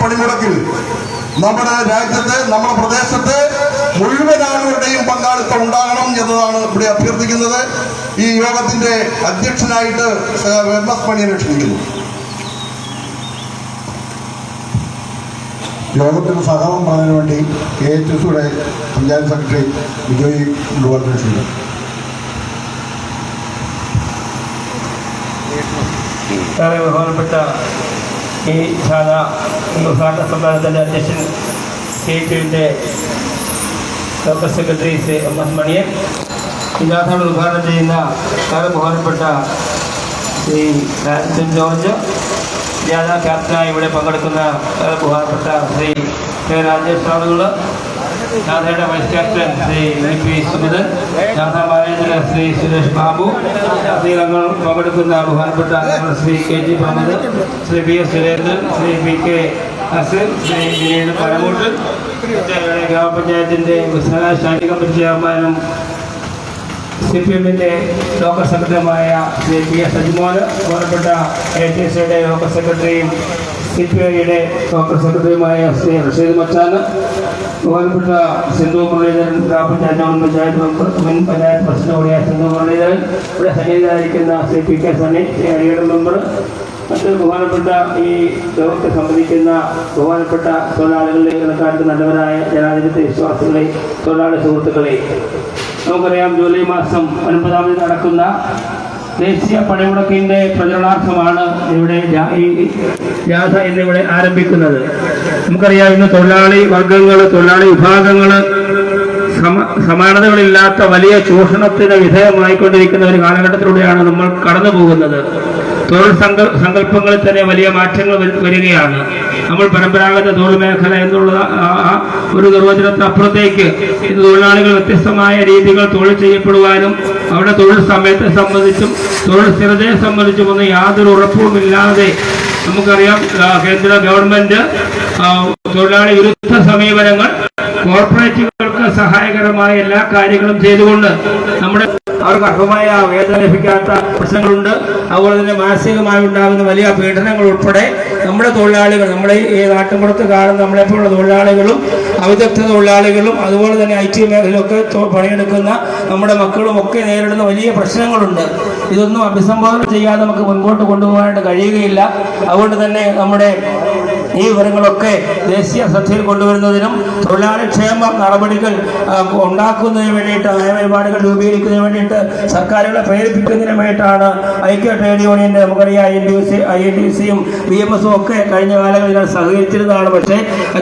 പണിമുടക്കിൽ നമ്മുടെ രാജ്യത്ത്, നമ്മുടെ പ്രദേശത്ത് മുഴുവൻ ആളുകളുടെയും പങ്കാളിത്തം ഉണ്ടാകണം എന്നതാണ് ഇവിടെ അഭ്യർത്ഥിക്കുന്നത്. ഈ യോഗത്തിന്റെ അധ്യക്ഷനായിട്ട് MS മണിയനെ ക്ഷണിക്കുന്നു. യോഗത്തിന് സഹകരണം പറഞ്ഞതിന് വേണ്ടി KHSയുടെ പഞ്ചായത്ത് സെക്രട്ടറി ബിജോയ് ഉദ്ഘാടനം ചെയ്തു. ഏറെ ബഹുമാനപ്പെട്ട ഈ ശാഖ ഉദ്ഘാടന സമ്മേളനത്തിൻ്റെ അധ്യക്ഷൻ KHSയുടെ ലോക്കൽ സെക്രട്ടറി MS മണിയൻ, ഈ ജാഥയുടെ ഉദ്ഘാടനം ചെയ്യുന്ന ഏറെ ബഹുമാനപ്പെട്ട ശ്രീ ലാൽസൻ ജോർജ്, ജാഥ ക്യാപ്റ്റനായി ഇവിടെ പങ്കെടുക്കുന്ന ഏറെ ബഹുമാനപ്പെട്ട ശ്രീ K രാജേഷ് ആളുകൾ, ജാഥയുടെ വൈസ് ക്യാപ്റ്റൻ ശ്രീ VP സുമിതൻ, ജാഥ മാനേജർ ശ്രീ സുരേഷ് ബാബു, ജാഥയിലങ്ങൾ പങ്കെടുക്കുന്ന ബഹുമാനപ്പെട്ട Shri KG Pramod, Shri BS Surendran, Shri BK Asin, Shri Vineeth പരമൂട്ട്, ഗ്രാമപഞ്ചായത്തിൻ്റെ സ്റ്റാൻഡിംഗ് കമ്മിറ്റി ചെയർമാനും CPMന്റെ ലോക്കൽ സെക്രട്ടറിയുമായ ശ്രീ PS അജിമോൻ, ബഹുമാനപ്പെട്ട KHSയുടെ ലോക്കൽ സെക്രട്ടറിയും CPIയുടെ ലോക്കൽ സെക്രട്ടറിയുമായ ശ്രീ റഷീദ് മച്ചാന്, ബഹുമാനപ്പെട്ട സിന്ധു മുരളീധരൻ, ഗ്രാമപഞ്ചായത്ത് മുൻ പഞ്ചായത്ത് പ്രസിഡന്റ് കൂടിയ സിന്ധു മുരളീധരൻ, ഇവിടെ സന്നിഹിതരായിരിക്കുന്ന ശ്രീ PK സണ്ണി, ശ്രീ അരിയുടെ മെമ്പർ, മറ്റ് ബഹുമാനപ്പെട്ട ഈ യോഗത്തെ സംബന്ധിക്കുന്ന ബഹുമാനപ്പെട്ട തൊഴിലാളികളെ, ഇടക്കാലത്ത് നല്ലവരായ ജനാധിപത്യ വിശ്വാസികളെ, തൊഴിലാളി സുഹൃത്തുക്കളെ, നമുക്കറിയാം ജൂലൈ മാസം 9 നടക്കുന്ന ദേശീയ പണിമുടക്കിൻ്റെ പ്രചരണാർത്ഥമാണ് ഇവിടെ ഈ ജാഥ എന്നിവിടെ ആരംഭിക്കുന്നത്. നമുക്കറിയാം ഇന്ന് തൊഴിലാളി വർഗങ്ങൾ, തൊഴിലാളി വിഭാഗങ്ങൾ സമാനതകളില്ലാത്ത വലിയ ചൂഷണത്തിന് വിധേയമായിക്കൊണ്ടിരിക്കുന്ന ഒരു കാലഘട്ടത്തിലൂടെയാണ് നമ്മൾ കടന്നു പോകുന്നത്. തൊഴിൽ സങ്കല്പങ്ങളിൽ തന്നെ വലിയ മാറ്റങ്ങൾ വരികയാണ്. നമ്മൾ പരമ്പരാഗത തൊഴിൽ മേഖല എന്നുള്ള ഒരു നിർവചനത്തിനപ്പുറത്തേക്ക് ഇന്ന് തൊഴിലാളികൾ വ്യത്യസ്തമായ രീതികൾ തൊഴിൽ ചെയ്യപ്പെടുവാനും അവരുടെ തൊഴിൽ സമയത്തെ സംബന്ധിച്ചും തൊഴിൽ സ്ഥിരതയെ സംബന്ധിച്ചും ഒന്നും യാതൊരു ഉറപ്പുമില്ലാതെ നമുക്കറിയാം കേന്ദ്ര ഗവൺമെന്റ് തൊഴിലാളി വിരുദ്ധ സമീപനങ്ങൾ, കോർപ്പറേറ്റുകൾക്ക് സഹായകരമായ എല്ലാ കാര്യങ്ങളും ചെയ്തുകൊണ്ട് അവർക്ക് അർഹമായ വേതനം ലഭിക്കാത്ത പ്രശ്നങ്ങളുണ്ട്. അതുപോലെ തന്നെ മാനസികമായി ഉണ്ടാകുന്ന വലിയ പീഡനങ്ങൾ ഉൾപ്പെടെ നമ്മുടെ തൊഴിലാളികൾ, നമ്മുടെ ഈ നാട്ടിൻപുറത്ത് കാണുന്ന നമ്മളെപ്പോലുള്ള തൊഴിലാളികളും അവിദഗ്ധ തൊഴിലാളികളും അതുപോലെ തന്നെ IT മേഖലയിലൊക്കെ പണിയെടുക്കുന്ന നമ്മുടെ മക്കളും ഒക്കെ നേരിടുന്ന വലിയ പ്രശ്നങ്ങളുണ്ട്. ഇതൊന്നും അഭിസംബോധന ചെയ്യാതെ നമുക്ക് മുൻപോട്ട് കൊണ്ടുപോകാനായിട്ട് കഴിയുകയില്ല. അതുകൊണ്ട് തന്നെ നമ്മുടെ ഈ വിവരങ്ങളൊക്കെ ദേശീയ ശ്രദ്ധയിൽ കൊണ്ടുവരുന്നതിനും തൊഴിലാളി ക്ഷേമ നടപടികൾ ഉണ്ടാക്കുന്നതിന് വേണ്ടിയിട്ട്, നയപരിപാടികൾ രൂപീകരിക്കുന്നതിന് വേണ്ടിയിട്ട് സർക്കാരുകളെ പ്രേരിപ്പിക്കുന്നതിന് വേണ്ടിയിട്ടാണ് ഐക്യ ട്രേഡ് യൂണിയൻ്റെ, നമുക്കറിയാം INTUC-യും BMS-ഉം ഒക്കെ കഴിഞ്ഞ കാലങ്ങളിൽ സഹകരിച്ചിരുന്നതാണ്. പക്ഷേ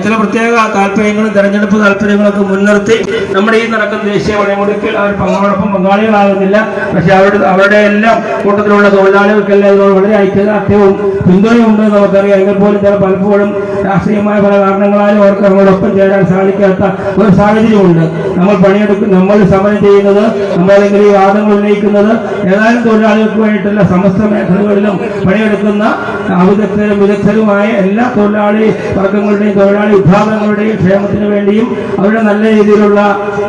ചില പ്രത്യേക താല്പര്യങ്ങളും തെരഞ്ഞെടുപ്പ് താല്പര്യങ്ങളൊക്കെ മുൻനിർത്തി നമ്മുടെ ഈ നടക്കുന്ന ദേശീയ പണിമുടക്കിൽ അവർ പങ്കോടൊപ്പം പങ്കാളികളാകുന്നില്ല. പക്ഷേ അവരുടെ എല്ലാം കൂട്ടത്തിലുള്ള തൊഴിലാളികൾക്കെല്ലാം ഇതിനോട് വളരെ ഐക്യദാർഢ്യവും പിന്തുണയുണ്ട് നമുക്കറിയാം. എങ്കിൽ പോലും ചില പലപ്പോഴും രാഷ്ട്രീയമായ പല കാരണങ്ങളാലും അവർക്ക് നമ്മളോടൊപ്പം ചേരാൻ സാധിക്കാത്ത ഒരു സാഹചര്യമുണ്ട്. നമ്മൾ സമരം ചെയ്യുന്നത്, നമ്മളല്ലെങ്കിൽ ഈ വാദങ്ങൾ ഉന്നയിക്കുന്നത് ഏതാനും തൊഴിലാളികൾക്ക് വേണ്ടിയിട്ടല്ല, സമസ്ത മേഖലകളിലും പണിയെടുക്കുന്ന അവിദഗ്ധരും വിദഗ്ധരുമായ എല്ലാ തൊഴിലാളി വർഗങ്ങളുടെയും തൊഴിലാളി വിഭാഗങ്ങളുടെയും ക്ഷേമത്തിന് വേണ്ടിയും അവരുടെ നല്ല രീതിയിലുള്ള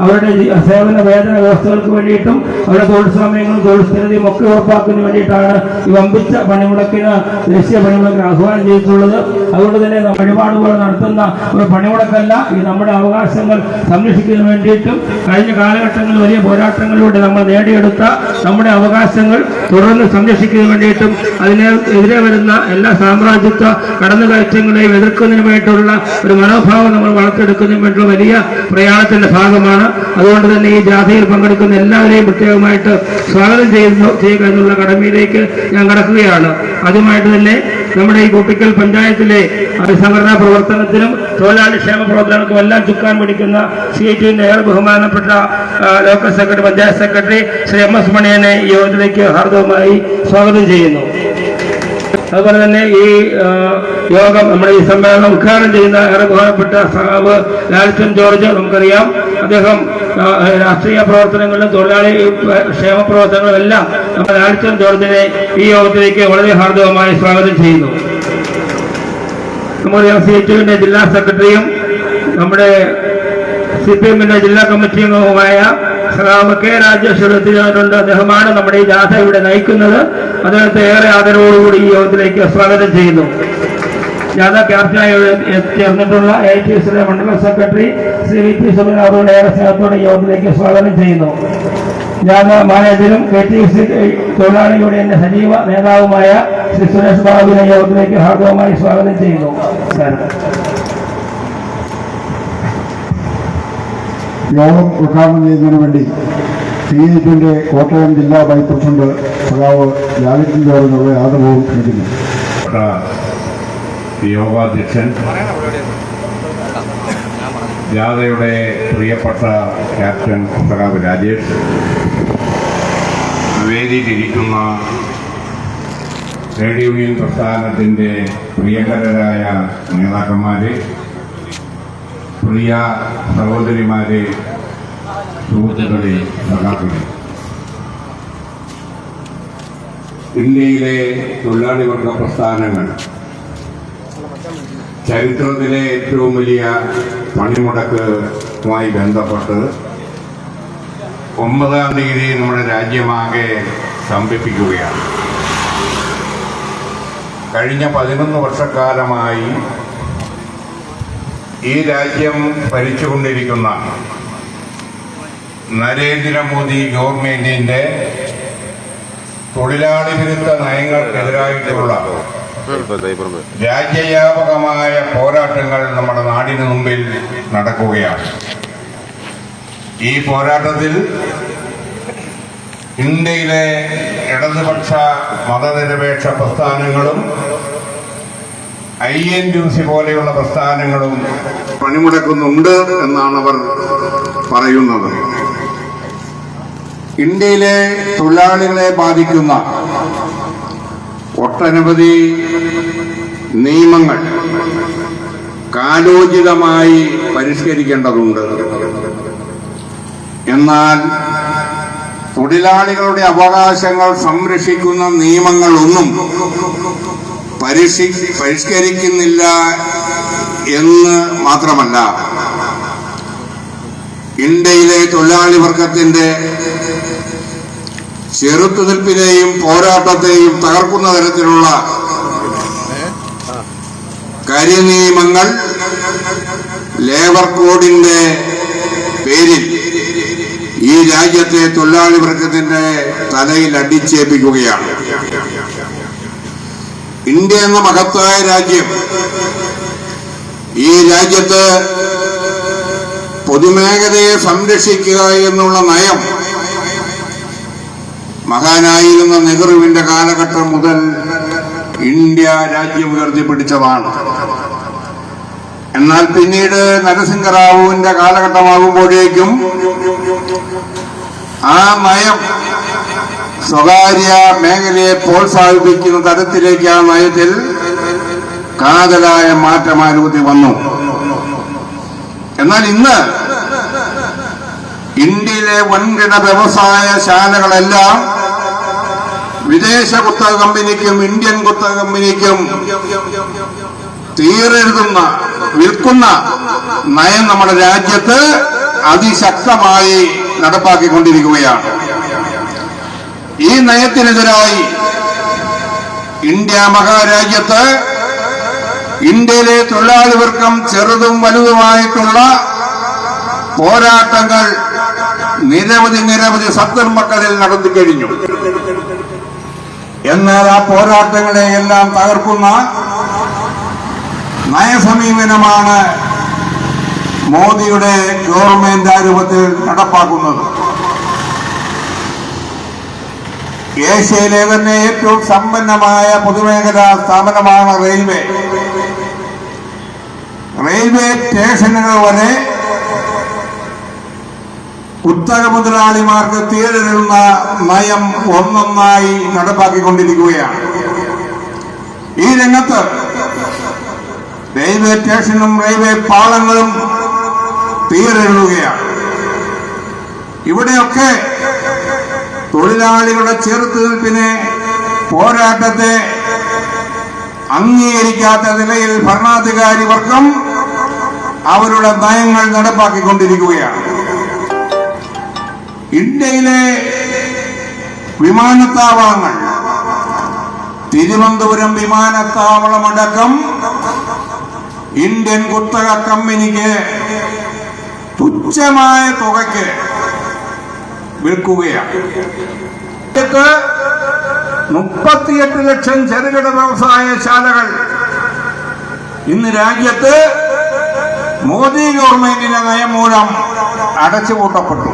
അവരുടെ സേവന വേതന വ്യവസ്ഥകൾക്ക് വേണ്ടിയിട്ടും അവരുടെ തൊഴിൽ സമയങ്ങളും തൊഴിൽ സ്ഥിരതയും ഒക്കെ ഉറപ്പാക്കുന്നതിന് വേണ്ടിയിട്ടാണ് ഈ വമ്പിച്ച പണിമുടക്കിന്, ദേശീയ പണിമുടക്കിന് ആഹ്വാനം ചെയ്തിട്ടുള്ളത്. അതുകൊണ്ട് തന്നെ വഴിപാടുകൾ നടത്തുന്ന ഒരു പണിമുടക്കല്ല, ഈ നമ്മുടെ അവകാശങ്ങൾ സംരക്ഷിക്കുന്നതിന് വേണ്ടിയിട്ടും കഴിഞ്ഞ കാലഘട്ടങ്ങളിൽ വലിയ പോരാട്ടങ്ങളിലൂടെ നമ്മൾ നേടിയെടുത്ത നമ്മുടെ അവകാശങ്ങൾ തുടർന്ന് സംരക്ഷിക്കുന്നതിന് വേണ്ടിയിട്ടും അതിനെതിരെ വരുന്ന എല്ലാ സാമ്രാജ്യത്വ കടന്നുകയറ്റങ്ങളെയും എതിർക്കുന്നതിന് വേണ്ടിയിട്ടുള്ള ഒരു മനോഭാവം നമ്മൾ വളർത്തിയെടുക്കുന്നതിന് വേണ്ടിയുള്ള വലിയ പ്രയാണത്തിന്റെ ഭാഗമാണ്. അതുകൊണ്ട് തന്നെ ഈ ജാഥയിൽ പങ്കെടുക്കുന്ന എല്ലാവരെയും പ്രത്യേകമായിട്ട് സ്വാഗതം ചെയ്യുക എന്നുള്ള കടമയിലേക്ക് ഞാൻ കടക്കുകയാണ്. ആദ്യമായിട്ട് തന്നെ നമ്മുടെ ഈ കുട്ടിക്കൽ പഞ്ചായത്തിലെ സംഘടനാ പ്രവർത്തനത്തിനും തൊഴിലാളി ക്ഷേമ പ്രവർത്തനങ്ങൾക്കും എല്ലാം ചുക്കാൻ പിടിക്കുന്ന CITയുടെ ഏറെ ബഹുമാനപ്പെട്ട local secretary, panchayat secretary Shri MS മണിയനെ ഈ യോഗത്തിലേക്ക് ഹാർദവമായി സ്വാഗതം ചെയ്യുന്നു. അതുപോലെ തന്നെ ഈ യോഗം, നമ്മുടെ ഈ സമ്മേളനം ഉദ്ഘാടനം ചെയ്യുന്ന ഏറെ ബഹുമാനപ്പെട്ട സഖാവ് ലാൽസൻ ജോർജ്, നമുക്കറിയാം അദ്ദേഹം രാഷ്ട്രീയ പ്രവർത്തനങ്ങളിലും തൊഴിലാളി ക്ഷേമ പ്രവർത്തനങ്ങളും എല്ലാം നമ്മുടെ ലാൽസൻ ജോർജിനെ ഈ യോഗത്തിലേക്ക് വളരെ ഹാർദവമായി സ്വാഗതം ചെയ്യുന്നു. നമുക്കറിയാം CITയുടെ ജില്ലാ സെക്രട്ടറിയും നമ്മുടെ CPMന്റെ ജില്ലാ കമ്മിറ്റി അംഗവുമായ സഖാവ് K രാജേഷ് എത്തിയിട്ടുണ്ട്. അദ്ദേഹമാണ് നമ്മുടെ ഈ ജാഥ ഇവിടെ നയിക്കുന്നത്. അദ്ദേഹത്തെ ഏറെ ആദരവോടുകൂടി ഈ യോഗത്തിലേക്ക് സ്വാഗതം ചെയ്യുന്നു. ജാഥ ക്യാപ്റ്റനായി ചേർന്നിട്ടുള്ള AITUCയുടെ മണ്ഡലം സെക്രട്ടറി ശ്രീ VP സുബിൻ അവരുടെ ഏറെ സ്നേഹത്തോടെ യോഗത്തിലേക്ക് സ്വാഗതം ചെയ്യുന്നു. ജാഥ മാനേജരും KTUC തൊഴിലാളി യൂണിയന്റെ സജീവ നേതാവുമായ ശ്രീ സുരേഷ് ബാബുവിനെ യോഗത്തിലേക്ക് ഹാർദവമായി സ്വാഗതം ചെയ്യുന്നു. യോഗം ഉദ്ഘാടനം ചെയ്യുന്നതിന് വേണ്ടി CITUവിന്റെ കോട്ടയം ജില്ലാ വൈസ് പ്രസിഡന്റ് സഖാവ് ലാലിറ്റിൻ ജോർജിനുള്ള ആദരവും ക്ഷണിക്കുന്നു. യോഗാധ്യക്ഷൻ, ജാഥയുടെ പ്രിയപ്പെട്ട ക്യാപ്റ്റൻ സഖാവ് രാജേഷ്, വേദിയിലിരിക്കുന്ന ട്രേഡ് യൂണിയൻ പ്രസ്ഥാനത്തിൻ്റെ പ്രിയങ്കരായ നേതാക്കന്മാരെ, പ്രിയ സഹോദരിമാരെ, സുഹൃത്തുക്കളെ, സഖാക്കളെ, ഇന്ത്യയിലെ തൊഴിലാളി വർഗ പ്രസ്ഥാനങ്ങൾ ചരിത്രത്തിലെ ഏറ്റവും വലിയ പണിമുടക്കുമായി ബന്ധപ്പെട്ട് 9-ാം തീയതി നമ്മുടെ രാജ്യമാകെ സ്തംഭിപ്പിക്കുകയാണ്. കഴിഞ്ഞ 11 വർഷക്കാലമായി ഈ രാജ്യം ഭരിച്ചുകൊണ്ടിരിക്കുന്ന നരേന്ദ്രമോദി ഗവൺമെന്റിന്റെ തൊഴിലാളി വിരുദ്ധ നയങ്ങൾക്കെതിരായിട്ടുള്ള രാജ്യവ്യാപകമായ പോരാട്ടങ്ങൾ നമ്മുടെ നാടിന് മുമ്പിൽ നടക്കുകയാണ്. ഈ പോരാട്ടത്തിൽ ഇന്ത്യയിലെ ഇടതുപക്ഷ മതനിരപേക്ഷ പ്രസ്ഥാനങ്ങളും INTUC പോലെയുള്ള പ്രസ്ഥാനങ്ങളും പണിമുടക്കുന്നുണ്ട് എന്നാണ് അവർ പറയുന്നത്. ഇന്ത്യയിലെ തൊഴിലാളികളെ ബാധിക്കുന്ന ഒട്ടനവധി നിയമങ്ങൾ കാലോചിതമായി പരിഷ്കരിക്കേണ്ടതുണ്ട്. എന്നാൽ തൊഴിലാളികളുടെ അവകാശങ്ങൾ സംരക്ഷിക്കുന്ന നിയമങ്ങളൊന്നും പരിഷ്കരിക്കുന്നില്ല എന്ന് മാത്രമല്ല, ഇന്ത്യയിലെ തൊഴിലാളി വർഗത്തിന്റെ ചെറുത്തുനിൽപ്പിനെയും പോരാട്ടത്തെയും തകർക്കുന്ന തരത്തിലുള്ള കരിനിയമങ്ങൾ ലേബർ കോഡിന്റെ പേരിൽ ഈ രാജ്യത്തെ തൊഴിലാളി വർഗത്തിന്റെ തലയിൽ അടിച്ചേൽപ്പിക്കുകയാണ്. ഇന്ത്യ എന്ന മഹത്തായ രാജ്യം, ഈ രാജ്യത്ത് പൊതുമേഖലയെ സംരക്ഷിക്കുക എന്നുള്ള നയം മഹാനായിരുന്ന നെഹ്റുവിന്റെ കാലഘട്ടം മുതൽ ഇന്ത്യ രാജ്യം ഉയർത്തിപ്പിടിച്ചതാണ്. എന്നാൽ പിന്നീട് നരസിംഹറാവുവിന്റെ കാലഘട്ടമാകുമ്പോഴേക്കും ആ നയം സ്വകാര്യ മേഖലയെ പ്രോത്സാഹിപ്പിക്കുന്ന തരത്തിലേക്ക് ആ നയത്തിൽ കാതലായ മാറ്റമാനുഭൂതി വന്നു. എന്നാൽ ഇന്ന് ഇന്ത്യയിലെ വൻകിട വ്യവസായ ശാലകളെല്ലാം വിദേശ കുത്തക കമ്പനിക്കും ഇന്ത്യൻ കുത്തക കമ്പനിക്കും തീരെഴുതുന്ന വിൽക്കുന്ന നയം നമ്മുടെ രാജ്യത്ത് അതിശക്തമായി നടപ്പാക്കിക്കൊണ്ടിരിക്കുകയാണ്. ഈ നയത്തിനെതിരായി ഇന്ത്യ മഹാരാജ്യത്ത് ഇന്ത്യയിലെ തൊഴിലാളി വർഗം ചെറുതും വലുതുമായിട്ടുള്ള പോരാട്ടങ്ങൾ നിരവധി സന്ദർഭങ്ങളിൽ നടന്നു കഴിഞ്ഞു. എന്നാൽ ആ പോരാട്ടങ്ങളെയെല്ലാം തകർക്കുന്ന നയസമീപനമാണ് മോദിയുടെ ഗവൺമെന്റ് രൂപത്തിൽ നടപ്പാക്കുന്നത്. ഏഷ്യയിലെ തന്നെ ഏറ്റവും സമ്പന്നമായ പൊതുമേഖലാ സ്ഥാപനമാണ് റെയിൽവേ. റെയിൽവേ സ്റ്റേഷനുകൾ വരെ കുത്തക മുതലാളിമാർക്ക് തീരെഴുന്ന നയം ഒന്നൊന്നായി നടപ്പാക്കിക്കൊണ്ടിരിക്കുകയാണ്. ഈ രംഗത്ത് റെയിൽവേ സ്റ്റേഷനും റെയിൽവേ പാളങ്ങളും തീരെഴുതുകയാണ്. ഇവിടെയൊക്കെ തൊഴിലാളികളുടെ ചെറുത്തുനിൽപ്പിനെ, പോരാട്ടത്തെ അംഗീകരിക്കാത്ത നിലയിൽ ഭരണാധികാരി വർഗം അവരുടെ നയങ്ങൾ നടപ്പാക്കിക്കൊണ്ടിരിക്കുകയാണ്. ഇന്ത്യയിലെ വിമാനത്താവളങ്ങൾ, തിരുവനന്തപുരം വിമാനത്താവളമടക്കം ഇന്ത്യൻ കുത്തക കമ്പനിക്ക് തുച്ഛമായ തുകയ്ക്ക് വിൽക്കുകയാണ്. 38 ലക്ഷം ചെറുകിട വ്യവസായശാലകൾ ഇന്ന് രാജ്യത്ത് മോദി ഗവൺമെന്റിന്റെ നയം മൂലം അടച്ചുപൂട്ടപ്പെട്ടു.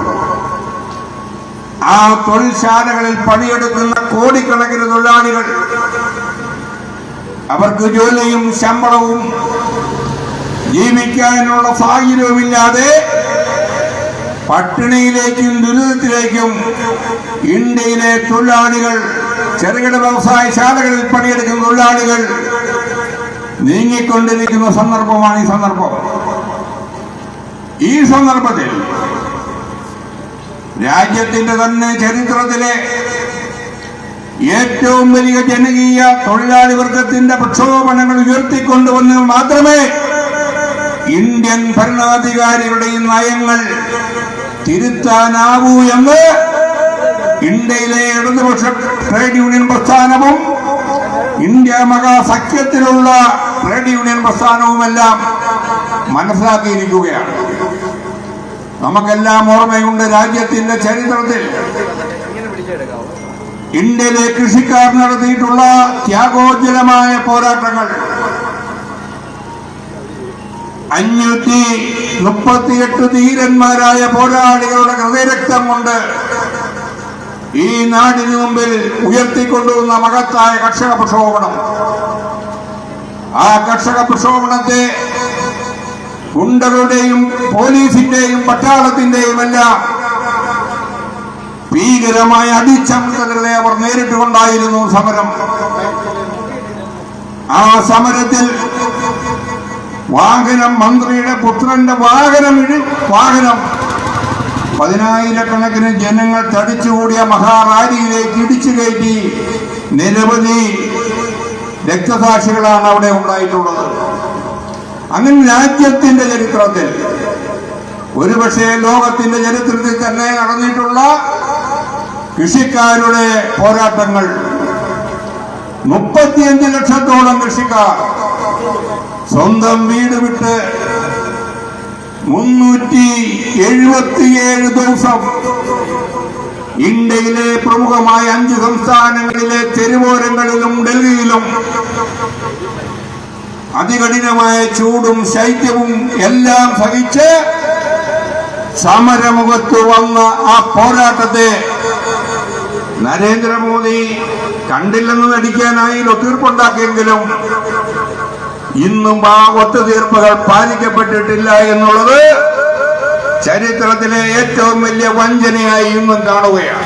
ആ തൊഴിൽശാലകളിൽ പണിയെടുക്കുന്ന കോടിക്കണക്കിന് തൊഴിലാളികൾ അവർക്ക് ജോലിയും ശമ്പളവും ജീവിക്കാനുള്ള സാഹചര്യവുമില്ലാതെ പട്ടിണിയിലേക്കും ദുരിതത്തിലേക്കും ഇന്ത്യയിലെ തൊഴിലാളികൾ, ചെറുകിട വ്യവസായശാലകളിൽ പണിയെടുക്കുന്ന തൊഴിലാളികൾ നീങ്ങിക്കൊണ്ടിരിക്കുന്ന സന്ദർഭമാണ് ഈ സന്ദർഭം. ഈ സന്ദർഭത്തിൽ രാജ്യത്തിന്റെ തന്നെ ചരിത്രത്തിലെ ഏറ്റവും വലിയ ജനകീയ തൊഴിലാളി വർഗത്തിന്റെ പ്രക്ഷോഭങ്ങൾ ഉയർത്തിക്കൊണ്ടുവന്ന് മാത്രമേ ഇന്ത്യൻ ഭരണാധികാരികളുടെ ഈ നയങ്ങൾ തിരുത്താനാവൂ എന്ന് ഇന്ത്യയിലെ ഇടതുപക്ഷ ട്രേഡ് യൂണിയൻ പ്രസ്ഥാനവും ഇന്ത്യ മഹാസഖ്യത്തിലുള്ള ട്രേഡ് യൂണിയൻ പ്രസ്ഥാനവുമെല്ലാം മനസ്സിലാക്കിയിരിക്കുകയാണ്. നമുക്കെല്ലാം ഓർമ്മയുണ്ട്, രാജ്യത്തിന്റെ ചരിത്രത്തിൽ ഇന്ത്യയിലെ കൃഷിക്കാർ നടത്തിയിട്ടുള്ള ത്യാഗോജ്വലമായ പോരാട്ടങ്ങൾ. 538 ധീരന്മാരായ പോരാളികളുടെ ഹൃദയരക്തം കൊണ്ട് ഈ നാടിനു മുമ്പിൽ ഉയർത്തിക്കൊണ്ടുവന്ന മഹത്തായ കർഷക പ്രക്ഷോഭണം. ആ കർഷക പ്രക്ഷോഭണത്തെ ഗുണ്ടകളുടെയും പോലീസിന്റെയും പട്ടാളത്തിന്റെയും എല്ലാം ഭീകരമായ അടിച്ചമർത്തലുകളെ അവർ നേരിട്ടുകൊണ്ടായിരുന്നു സമരം. ആ സമരത്തിൽ മന്ത്രിയുടെ പുത്രന്റെ വാഹനം 10,000-കണക്കിന് ജനങ്ങൾ തടിച്ചുകൂടിയ മഹാറാലിയിലേക്ക് ഇടിച്ചു കയറ്റി നിരവധി രക്തസാക്ഷികളാണ് അവിടെ ഉണ്ടായിട്ടുള്ളത്. അങ്ങനെ രാജ്യത്തിന്റെ ചരിത്രത്തിൽ, ഒരുപക്ഷെ ലോകത്തിന്റെ ചരിത്രത്തിൽ തന്നെ നടന്നിട്ടുള്ള കൃഷിക്കാരുടെ പോരാട്ടങ്ങൾ, 35 ലക്ഷത്തോളം കൃഷിക്കാർ സ്വന്തം വീട് വിട്ട് 377 ദിവസം ഇന്ത്യയിലെ പ്രമുഖമായ 5 സംസ്ഥാനങ്ങളിലെ തെരുവോരങ്ങളിലും ഡൽഹിയിലും അതികഠിനമായ ചൂടും ശൈത്യവും എല്ലാം സഹിച്ച് സമരമുഖത്ത് വന്ന ആ പോരാട്ടത്തെ നരേന്ദ്രമോദി കണ്ടില്ലെന്ന് നടിക്കാനായി ഒത്തീർപ്പുണ്ടാക്കിയെങ്കിലും ഇന്നും ആ ഒത്തുതീർപ്പുകൾ പാലിക്കപ്പെട്ടിട്ടില്ല എന്നുള്ളത് ചരിത്രത്തിലെ ഏറ്റവും വലിയ വഞ്ചനയായി ഇന്നും കാണുകയാണ്.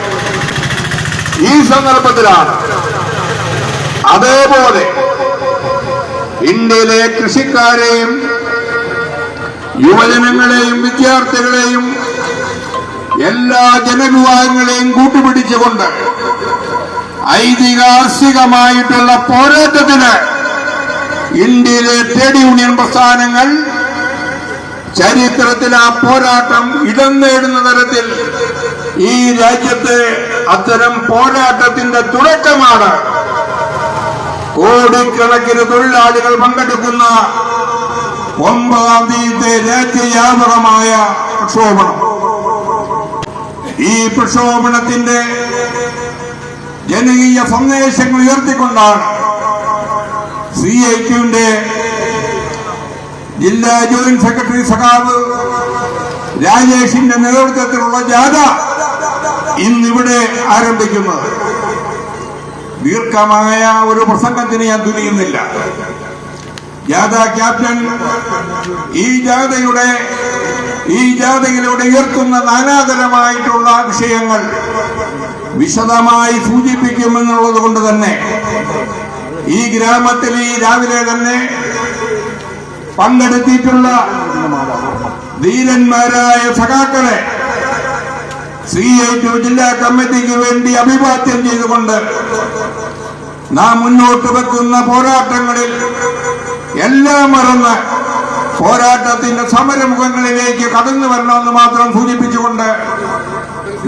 ഈ സന്ദർഭത്തിലാണ് അതേപോലെ ഇന്ത്യയിലെ കൃഷിക്കാരെയും യുവജനങ്ങളെയും വിദ്യാർത്ഥികളെയും എല്ലാ ജനവിഭാഗങ്ങളെയും കൂട്ടുപിടിച്ചുകൊണ്ട് ഐതിഹാസികമായിട്ടുള്ള പോരാട്ടത്തിന് ഇന്ത്യയിലെ ട്രേഡ് യൂണിയൻ പ്രസ്ഥാനങ്ങൾ ചരിത്രത്തിൽ ആ പോരാട്ടം ഇടം നേടുന്ന തരത്തിൽ ഈ രാജ്യത്ത് അത്തരം പോരാട്ടത്തിന്റെ തുടക്കമാണ് കോടിക്കണക്കിന് തൊഴിലാളികൾ പങ്കെടുക്കുന്ന 9-ാം തീയതിത്തെ രാജ്യവ്യാപകമായ പ്രക്ഷോഭണം. ഈ പ്രക്ഷോഭണത്തിന്റെ ജനകീയ സന്ദേശങ്ങൾ ഉയർത്തിക്കൊണ്ടാണ് CITയുടെ ജില്ലാ ജോയിന്റ് സെക്രട്ടറി സഖാവ് രാജേഷിന്റെ നേതൃത്വത്തിലുള്ള ജാഥ ഇന്നിവിടെ ആരംഭിക്കുന്നത്. ദീർഘമായ ഒരു പ്രസംഗത്തിന് ഞാൻ തുനിയുന്നില്ല. ജാഥ ക്യാപ്റ്റൻ ഈ ജാഥയിലൂടെ ഉയർത്തുന്ന നാനാതരമായിട്ടുള്ള വിഷയങ്ങൾ വിശദമായി സൂചിപ്പിക്കുമെന്നുള്ളത് കൊണ്ട് തന്നെ ഈ ഗ്രാമത്തിൽ ഈ രാവിലെ തന്നെ പങ്കെടുത്തിട്ടുള്ള ധീരന്മാരായ സഖാക്കളെ CIT ജില്ലാ കമ്മിറ്റിക്ക് വേണ്ടി അഭിവാദ്യം ചെയ്തുകൊണ്ട് നാം മുന്നോട്ട് വെക്കുന്ന പോരാട്ടങ്ങളിൽ എല്ലാം മറന്ന് പോരാട്ടത്തിന്റെ സമരമുഖങ്ങളിലേക്ക് കടന്നു വരണമെന്ന് മാത്രം സൂചിപ്പിച്ചുകൊണ്ട്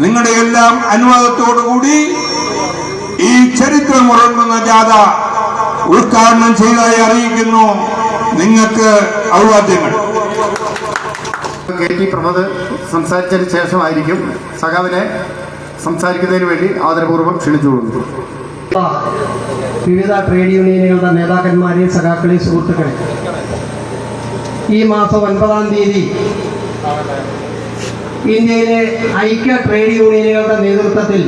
നിങ്ങളുടെ എല്ലാം അനുവാദത്തോടുകൂടി ഈ ചരിത്രമുറങ്ങുന്ന ജാഥ ഉദ്ഘാടനം ചെയ്തതായി അറിയിക്കുന്നു. നിങ്ങൾക്ക് അഭിവാദ്യങ്ങൾ. കെ ടി പ്രമോദ് സംസാരിച്ചതിന് ശേഷമായിരിക്കും സഖാവിനെ സംസാരിക്കുന്നതിന് വേണ്ടി ആദരപൂർവ്വം ക്ഷണിച്ചുകൊള്ളുന്നു. വിവിധ ട്രേഡ് യൂണിയനുകളുടെ നേതാക്കന്മാരെ, സഖാക്കളെ, സുഹൃത്തുക്കളെ, ഈ മാസം 9-ാം തീയതി ഇന്ത്യയിലെ ഐക്യ ട്രേഡ് യൂണിയനുകളുടെ നേതൃത്വത്തിൽ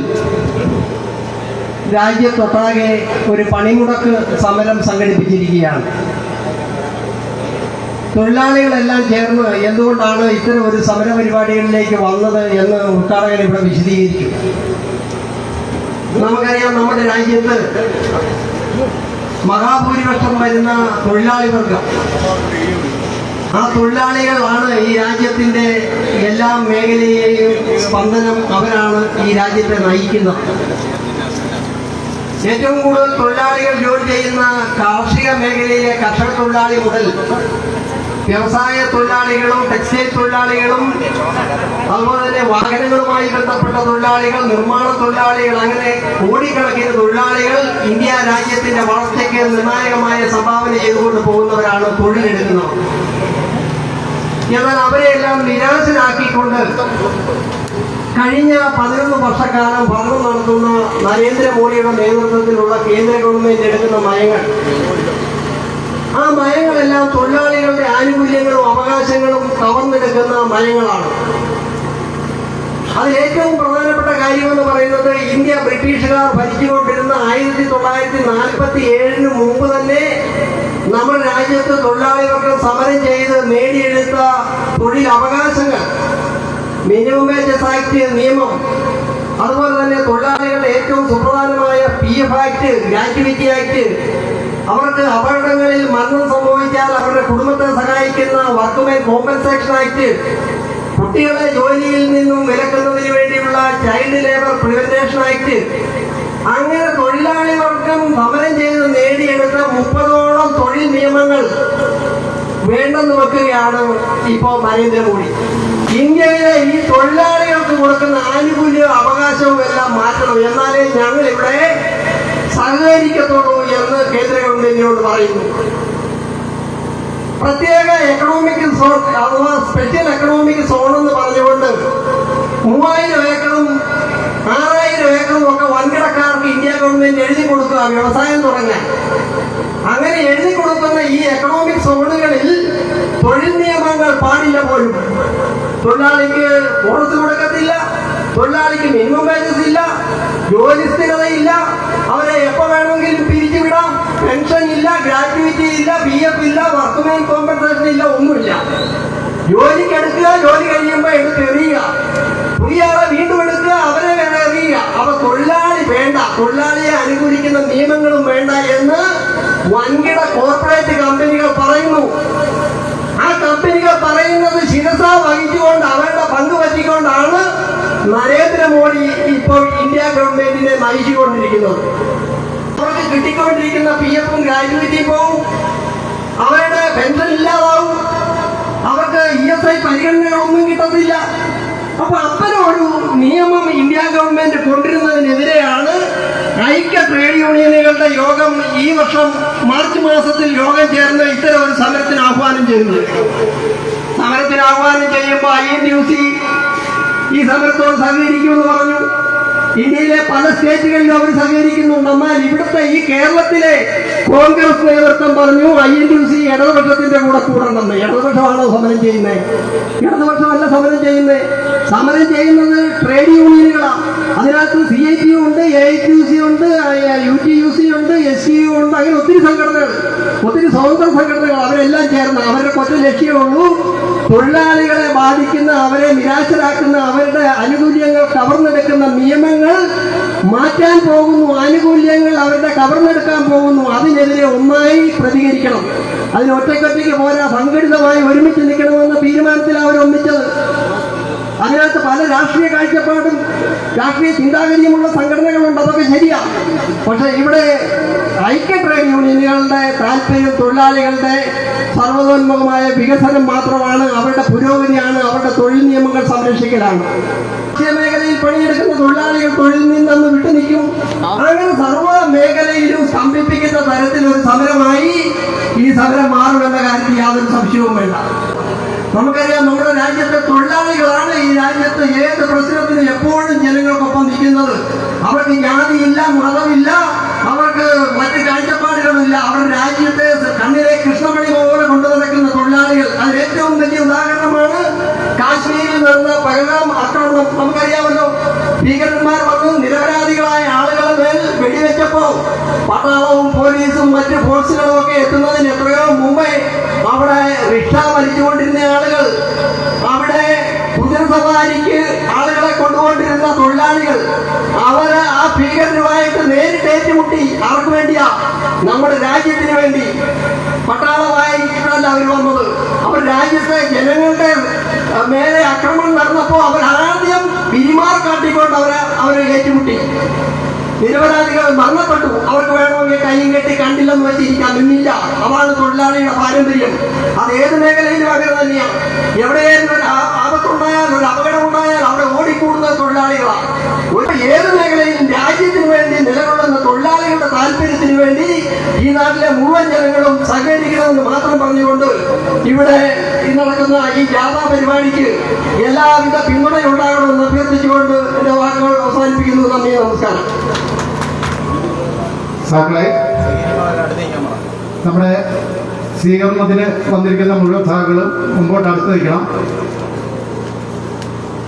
രാജ്യത്തൊട്ടാകെ ഒരു പണിമുടക്ക് സമരം സംഘടിപ്പിച്ചിരിക്കുകയാണ്. തൊഴിലാളികളെല്ലാം ചേർന്ന് എന്തുകൊണ്ടാണ് ഇത്തരം ഒരു സമര പരിപാടികളിലേക്ക് വന്നത് എന്ന് ഉദ്ഘാടകൻ ഇവിടെ വിശദീകരിക്കും. നമുക്കറിയാം, നമ്മുടെ രാജ്യത്ത് മഹാഭൂരിപക്ഷം വരുന്ന തൊഴിലാളി വർഗം, ആ തൊഴിലാളികളാണ് ഈ രാജ്യത്തിൻ്റെ എല്ലാ മേഖലയെയും സ്പന്ദനം. അവരാണ് ഈ രാജ്യത്തെ നയിക്കുന്നത്. ഏറ്റവും കൂടുതൽ തൊഴിലാളികൾ ജോലി ചെയ്യുന്ന കാർഷിക മേഖലയിലെ കർഷക തൊഴിലാളി മുതൽ വ്യവസായ തൊഴിലാളികളും ടെക്സ്റ്റൈൽ തൊഴിലാളികളും അതുപോലെ തന്നെ വാഹനങ്ങളുമായി ബന്ധപ്പെട്ട തൊഴിലാളികൾ, നിർമ്മാണ തൊഴിലാളികൾ, അങ്ങനെ കോടിക്കണക്കിന് തൊഴിലാളികൾ ഇന്ത്യ രാജ്യത്തിന്റെ വളർച്ചയ്ക്ക് നിർണായകമായ സംഭാവന ചെയ്തുകൊണ്ട് പോകുന്നവരാണ് തൊഴിലെടുക്കുന്നവർ. എന്നാൽ അവരെയെല്ലാം നിരാശരാക്കിക്കൊണ്ട് കഴിഞ്ഞ 11 വർഷക്കാലം ഭരണം നടത്തുന്ന നരേന്ദ്രമോദിയുടെ നേതൃത്വത്തിലുള്ള കേന്ദ്ര ഗവൺമെന്റ് എടുക്കുന്ന നയങ്ങൾ, ആ നയങ്ങളെല്ലാം തൊഴിലാളികളുടെ ആനുകൂല്യങ്ങളും അവകാശങ്ങളും കവർന്നെടുക്കുന്ന നയങ്ങളാണ്. അതിൽ ഏറ്റവും പ്രധാനപ്പെട്ട കാര്യമെന്ന് പറയുന്നത്, ഇന്ത്യ ബ്രിട്ടീഷുകാർ ഭരിച്ചുകൊണ്ടിരുന്ന 1947 മുമ്പ് തന്നെ നമ്മുടെ രാജ്യത്ത് തൊഴിലാളി വർഗം സമരം ചെയ്ത് നേടിയെടുത്ത തൊഴിൽ അവകാശങ്ങൾ, മിനിമം വേജസ് ആക്ട് നിയമം, അതുപോലെ തന്നെ തൊഴിലാളികളുടെ ഏറ്റവും സുപ്രധാനമായ PF ആക്ട്, ഗ്രാറ്റുവിറ്റി ആക്ട്, അവർക്ക് അപകടങ്ങളിൽ മരണം സംഭവിച്ചാൽ അവരുടെ കുടുംബത്തെ സഹായിക്കുന്ന വർക്ക്മെൻ കോമ്പൻസേഷൻ ആക്ട്, കുട്ടികളെ ജോലിയിൽ നിന്നും വിലക്കുന്നതിന് വേണ്ടിയുള്ള ചൈൽഡ് ലേബർ പ്രിവന്റേഷൻ ആക്ട്, അങ്ങനെ തൊഴിലാളി വർഗം സമരം ചെയ്ത് നേടിയെടുത്ത 30ഓളം തൊഴിൽ നിയമങ്ങൾ വേണ്ടെന്ന് വെക്കുകയാണ് ഇപ്പോൾ നരേന്ദ്രമോദി. ഇന്ത്യയിലെ ഈ തൊഴിലാളികൾക്ക് കൊടുക്കുന്ന ആനുകൂല്യവും അവകാശവും എല്ലാം മാറ്റണം, എന്നാലേ ഞങ്ങൾ ഇവിടെ സഹകരിക്കത്തുള്ളൂ എന്ന് കേന്ദ്ര ഗവൺമെന്റിനോട് പറയുന്നു. പ്രത്യേക എക്കണോമിക് സോൺ അഥവാ സ്പെഷ്യൽ എക്കണോമിക് സോൺ എന്ന് പറഞ്ഞുകൊണ്ട് 3000 ഏക്കറും 6000 ഏക്കറും ഒക്കെ വൻകിടക്കാർക്ക് ഇന്ത്യ ഗവൺമെന്റ് എഴുതി കൊടുക്കുക വ്യവസായം തുടങ്ങാൻ. അങ്ങനെ എഴുതി കൊടുക്കുന്ന ഈ എക്കണോമിക് സോണുകളിൽ തൊഴിൽ നിയമങ്ങൾ പാടില്ല പോലും. തൊഴിലാളിക്ക് ബോണസ് കൊടുക്കത്തില്ല, തൊഴിലാളിക്ക് മിനിമം വേജസ് ഇല്ല, ജോലി സ്ഥിരതയില്ല, അവരെ എപ്പോ വേണമെങ്കിലും പിരിച്ചുവിടാം, പെൻഷൻ ഇല്ല, ഗ്രാറ്റുവിറ്റി ഇല്ല, PF ഇല്ല, വർക്ക്മെൻ കോമ്പൻസേഷൻ ഇല്ല, ഒന്നുമില്ല. ജോലിക്ക് എടുക്കുക, ജോലി കഴിയുമ്പോൾ എടുത്തെറിയുക, പുതിയ ആളെ വീണ്ടും എടുക്കുക, അവരെ എറിയുക. അപ്പൊ തൊഴിലാളി വേണ്ട, തൊഴിലാളിയെ അനുകൂലിക്കുന്ന നിയമങ്ങളും വേണ്ട എന്ന് വൻകിട കോർപ്പറേറ്റ് കമ്പനികൾ പറയുന്നു. ആ കമ്പനികൾ പറയുന്നത് ശിരസ വഹിച്ചുകൊണ്ട് അവരുടെ പങ്ക് പറ്റിക്കൊണ്ടാണ് നരേന്ദ്രമോദി ഇപ്പോൾ ഇന്ത്യ ഗവൺമെന്റിനെ നയിച്ചുകൊണ്ടിരിക്കുന്നത്. അവർക്ക് കിട്ടിക്കൊണ്ടിരിക്കുന്ന PF-ഉം ഗ്രാറ്റുവിറ്റിയും പോവും, അവരുടെ പെൻഷൻ ഇല്ലാതാവും, അവർക്ക് ESI പരിഗണനകളൊന്നും കിട്ടത്തില്ല. അപ്പൊ അത്തരമൊരു നിയമം ഇന്ത്യ ഗവൺമെന്റ് കൊണ്ടുവരുന്നതിനെതിരെയാണ് ഐക്യ ട്രേഡ് യൂണിയനുകളുടെ യോഗം ഈ വർഷം മാർച്ച് മാസത്തിൽ യോഗം ചേർന്ന് ഇത്തരം ഒരു സമരത്തിന് ആഹ്വാനം ചെയ്യുന്നത്. സമരത്തിന് ആഹ്വാനം ചെയ്യുമ്പോൾ INTUC ഈ സമരത്തോട് സഹകരിക്കുമെന്ന് പറഞ്ഞു. ഇന്ത്യയിലെ പല സ്റ്റേറ്റുകളിലും അവർ സഹകരിക്കുന്നുണ്ട്. എന്നാൽ ഇവിടുത്തെ ഈ കേരളത്തിലെ കോൺഗ്രസ് നേതൃത്വം പറഞ്ഞു INTUC ഇടതുപക്ഷത്തിന്റെ കൂടെ കൂടണമെന്ന്. ഇടതുപക്ഷമാണോ സമരം ചെയ്യുന്നത്? ഇടതുപക്ഷമല്ല സമരം ചെയ്യുന്നത്. സമരം ചെയ്യുന്നത് ട്രേഡ് യൂണിയനുകളാണ്. അതിനകത്ത് CITU ഉണ്ട്, AITUC ഉണ്ട്, UTUC ഉണ്ട്, SCU ഉണ്ട്, അങ്ങനെ ഒത്തിരി സംഘടനകൾ, ഒത്തിരി സ്വതന്ത്ര സംഘടനകൾ. അവരെല്ലാം ചേർന്ന് അവരുടെ ഒറ്റ ലക്ഷ്യമുള്ളൂ, തൊഴിലാളികളെ ബാധിക്കുന്ന, അവരെ നിരാശരാക്കുന്ന, അവരുടെ ആനുകൂല്യങ്ങൾ കവർന്നെടുക്കുന്ന നിയമങ്ങൾ മാറ്റാൻ പോകുന്നു, ആനുകൂല്യങ്ങൾ അവരുടെ കവർന്നെടുക്കാൻ പോകുന്നു. അതിനെതിരെ ഒന്നായി പ്രതികരിക്കണം. അതിന് ഒറ്റയ്ക്കൊറ്റയ്ക്ക് പോരാ, സംഘടിതമായി ഒരുമിച്ച് നിൽക്കണമെന്ന തീരുമാനത്തിൽ അവർ ഒന്നിച്ചത്. അതിനകത്ത് പല രാഷ്ട്രീയ കാഴ്ചപ്പാടും രാഷ്ട്രീയ ചിന്താഗതിയുമുള്ള സംഘടനകളുണ്ട്, അതൊക്കെ ശരിയാ. പക്ഷെ ഇവിടെ ഐക്യ ട്രേഡ് യൂണിയനുകളുടെ താല്പര്യം തൊഴിലാളികളുടെ സർവതോന്മുഖമായ വികസനം മാത്രമാണ്, അവരുടെ പുരോഗതിയാണ്, അവരുടെ തൊഴിൽ നിയമങ്ങൾ സംരക്ഷിക്കലാണ്. ഭക്ഷ്യമേഖലയിൽ പണിയെടുക്കുന്ന തൊഴിലാളികൾ തൊഴിൽ നിന്നൊന്ന് വിട്ടുനിൽക്കും. അങ്ങനെ സർവ്വ മേഖലയിലും സ്തംഭിപ്പിക്കുന്ന തരത്തിലൊരു സമരമായി ഈ സമരം മാറുമെന്ന കാര്യത്തിൽ യാതൊരു സംശയവും വേണ്ട. നമുക്കറിയാം, നമ്മുടെ രാജ്യത്തെ തൊഴിലാളികളാണ് ഈ രാജ്യത്ത് ഏത് പ്രശ്നത്തിനും എപ്പോഴും ജനങ്ങൾക്കൊപ്പം നിൽക്കുന്നത്. അവർക്ക് ജാതിയില്ല, മതമില്ല, അവർക്ക് മറ്റ് കാഴ്ചപ്പാടുകളുമില്ല. അവരുടെ രാജ്യത്തെ കണ്ണിലെ കൃഷ്ണമണി പോലെ കൊണ്ടു നടക്കുന്ന തൊഴിലാളികൾ. അതിന് ഏറ്റവും വലിയ ഉദാഹരണമാണ് കാശ്മീരിൽ നടന്ന പഹൽഗാം ആക്രമണം. നമുക്കറിയാമല്ലോ, ഭീകരന്മാർ വന്ന് നിരപരാധികളായ ആളുകളെ മേൽ വെടിവെച്ചപ്പോ പട്ടാളവും പോലീസും മറ്റ് ഫോഴ്സുകളും ഒക്കെ എത്തുന്നതിന് എത്രയോ മുമ്പേ അവിടെ റിക്ഷ വലിച്ചുകൊണ്ടിരുന്ന ആളുകൾ, അവിടെ കുതിരസവാരിക്ക് ആളുകളെ കൊണ്ടുകൊണ്ടിരുന്ന തൊഴിലാളികൾ, അവര് ആ ഭീകരരുമായിട്ട് നേരിട്ട് ഏറ്റുമുട്ടി. അവർക്ക് വേണ്ടിയാ, നമ്മുടെ രാജ്യത്തിന് വേണ്ടി. പട്ടാളമായിട്ടല്ല അവർ വന്നത്. അവർ രാജ്യത്തെ ജനങ്ങളുടെ മേലെ ആക്രമണം നടന്നപ്പോ അവർ ആദ്യം പിരിമാർ കാട്ടിക്കൊണ്ട് അവരെ ഏറ്റുമുട്ടി. നിരപരാധികൾ മരണപ്പെട്ടു. അവർക്ക് വേണമെങ്കിൽ കൈയും കെട്ടി കണ്ടില്ലെന്ന് വെച്ചിരിക്കാൻ നിന്നില്ല. അതാണ് തൊഴിലാളിയുടെ പാരമ്പര്യം. അത് ഏത് മേഖലയിലും അങ്ങനെ തന്നെയാണ്. എവിടെയായിരുന്നു ഒരു ആപത്തുണ്ടായാൽ, ഒരു അപകടം ഉണ്ടായാൽ അവിടെ ഓടിക്കൂടുന്ന തൊഴിലാളികളാണ്. ഏത് മേഖലയിലും രാജ്യത്തിന് വേണ്ടി നിലകൊള്ളുന്ന തൊഴിലാളികളുടെ താല്പര്യത്തിന് വേണ്ടി ഈ നാട്ടിലെ മുഴുവൻ ജനങ്ങളും സഹകരിക്കണമെന്ന് മാത്രം പറഞ്ഞുകൊണ്ട് ഇവിടെ നടക്കുന്ന ഈ ജാഥാ പരിപാടിക്ക് എല്ലാവിധ പിന്തുണയുണ്ടാകണമെന്ന് അഭ്യർത്ഥിച്ചുകൊണ്ട് എന്റെ വാക്കുകൾ അവസാനിപ്പിക്കുന്നു. നന്ദി, നമസ്കാരം. സാക്കളെ, നമ്മുടെ സ്വീകരണത്തിന് വന്നിരിക്കുന്ന മുഴുവൻ സഹകളും മുമ്പോട്ട് അടുത്ത് നിൽക്കണം.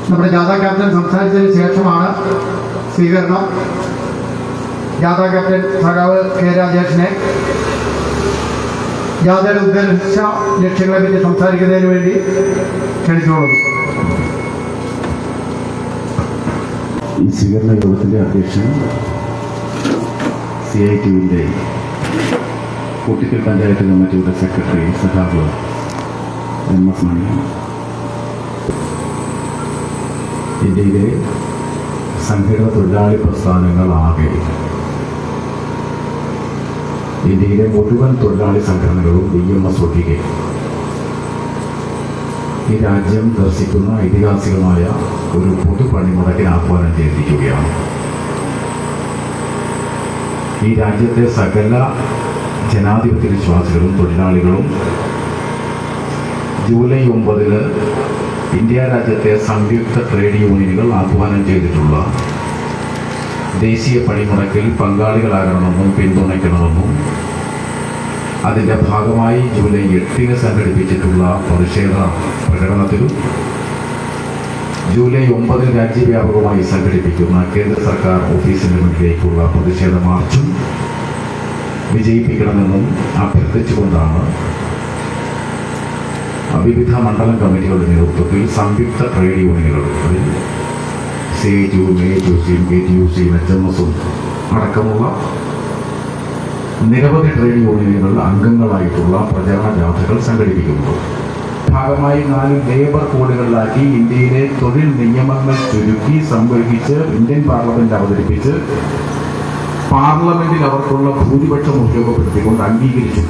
നമ്മുടെ ജാഥാ ക്യാപ്റ്റൻ സംസാരിച്ചതിന് ശേഷമാണ് സ്വീകരണം. ജാഥാ ക്യാപ്റ്റൻ സഖാവ് കെ രാജേഷിനെ ജാഥയുടെ ഉദ്ദേശ ലക്ഷ്യങ്ങളെ പറ്റി സംസാരിക്കുന്നതിന് വേണ്ടി ക്ഷണിച്ചോളൂ. ഈ സ്വീകരണ യോഗത്തിൻ്റെ അധ്യക്ഷൻ CITUവിൻ്റെ കൂട്ടിക്കൽ പഞ്ചായത്ത് കമ്മിറ്റിയുടെ സെക്രട്ടറി സഖാവ് MS മണി, ഇന്ത്യയിലെ സംഘടിത തൊഴിലാളി പ്രസ്ഥാനങ്ങളാകെ, ഇന്ത്യയിലെ മുഴുവൻ തൊഴിലാളി സംഘടനകളും BMS ഒഴികെ ഈ രാജ്യം ദർശിക്കുന്ന ഐതിഹാസികമായ ഒരു പൊതു പണിമുടക്കിന് ആഹ്വാനം ചെയ്തിരിക്കുകയാണ്. ഈ രാജ്യത്തെ സകല ജനാധിപത്യ വിശ്വാസികളും തൊഴിലാളികളും ജൂലൈ 9 ഇന്ത്യ രാജ്യത്തെ സംയുക്ത ട്രേഡ് യൂണിയനുകൾ ആഹ്വാനം ചെയ്തിട്ടുള്ള ദേശീയ പണിമുടക്കിൽ പങ്കാളികളാകണമെന്നും പിന്തുണയ്ക്കണമെന്നും അതിൻ്റെ ഭാഗമായി ജൂലൈ 8 സംഘടിപ്പിച്ചിട്ടുള്ള പ്രതിഷേധ പ്രകടനത്തിലും ജൂലൈ 9 രാജ്യവ്യാപകമായി സംഘടിപ്പിക്കുന്ന കേന്ദ്ര സർക്കാർ ഓഫീസിന് മുന്നിലേക്കുള്ള പ്രതിഷേധ മാർച്ചും വിജയിപ്പിക്കണമെന്നും അഭ്യർത്ഥിച്ചുകൊണ്ടാണ് വിവിധ മണ്ഡലം കമ്മിറ്റികളുടെ നേതൃത്വത്തിൽ സംയുക്ത ട്രേഡ് യൂണിയനുകൾ, അതിൽ CITUവും AITUCയും KTUCയും HMSഉം അടക്കമുള്ള നിരവധി ട്രേഡ് യൂണിയനുകൾ അംഗങ്ങളായിട്ടുള്ള പ്രചരണ ജാഥകൾ സംഘടിപ്പിക്കുന്നു. ഭാഗമായി 4 ലേബർ കോഡുകളിലാക്കി ഇന്ത്യയിലെ തൊഴിൽ നിയമങ്ങൾ ചുരുക്കി സംഗ്രഹിച്ച് ഇന്ത്യൻ പാർലമെന്റ് അവതരിപ്പിച്ച് പാർലമെന്റിൽ അവർക്കുള്ള ഭൂരിപക്ഷം ഉപയോഗപ്പെടുത്തിക്കൊണ്ട് അംഗീകരിച്ചു.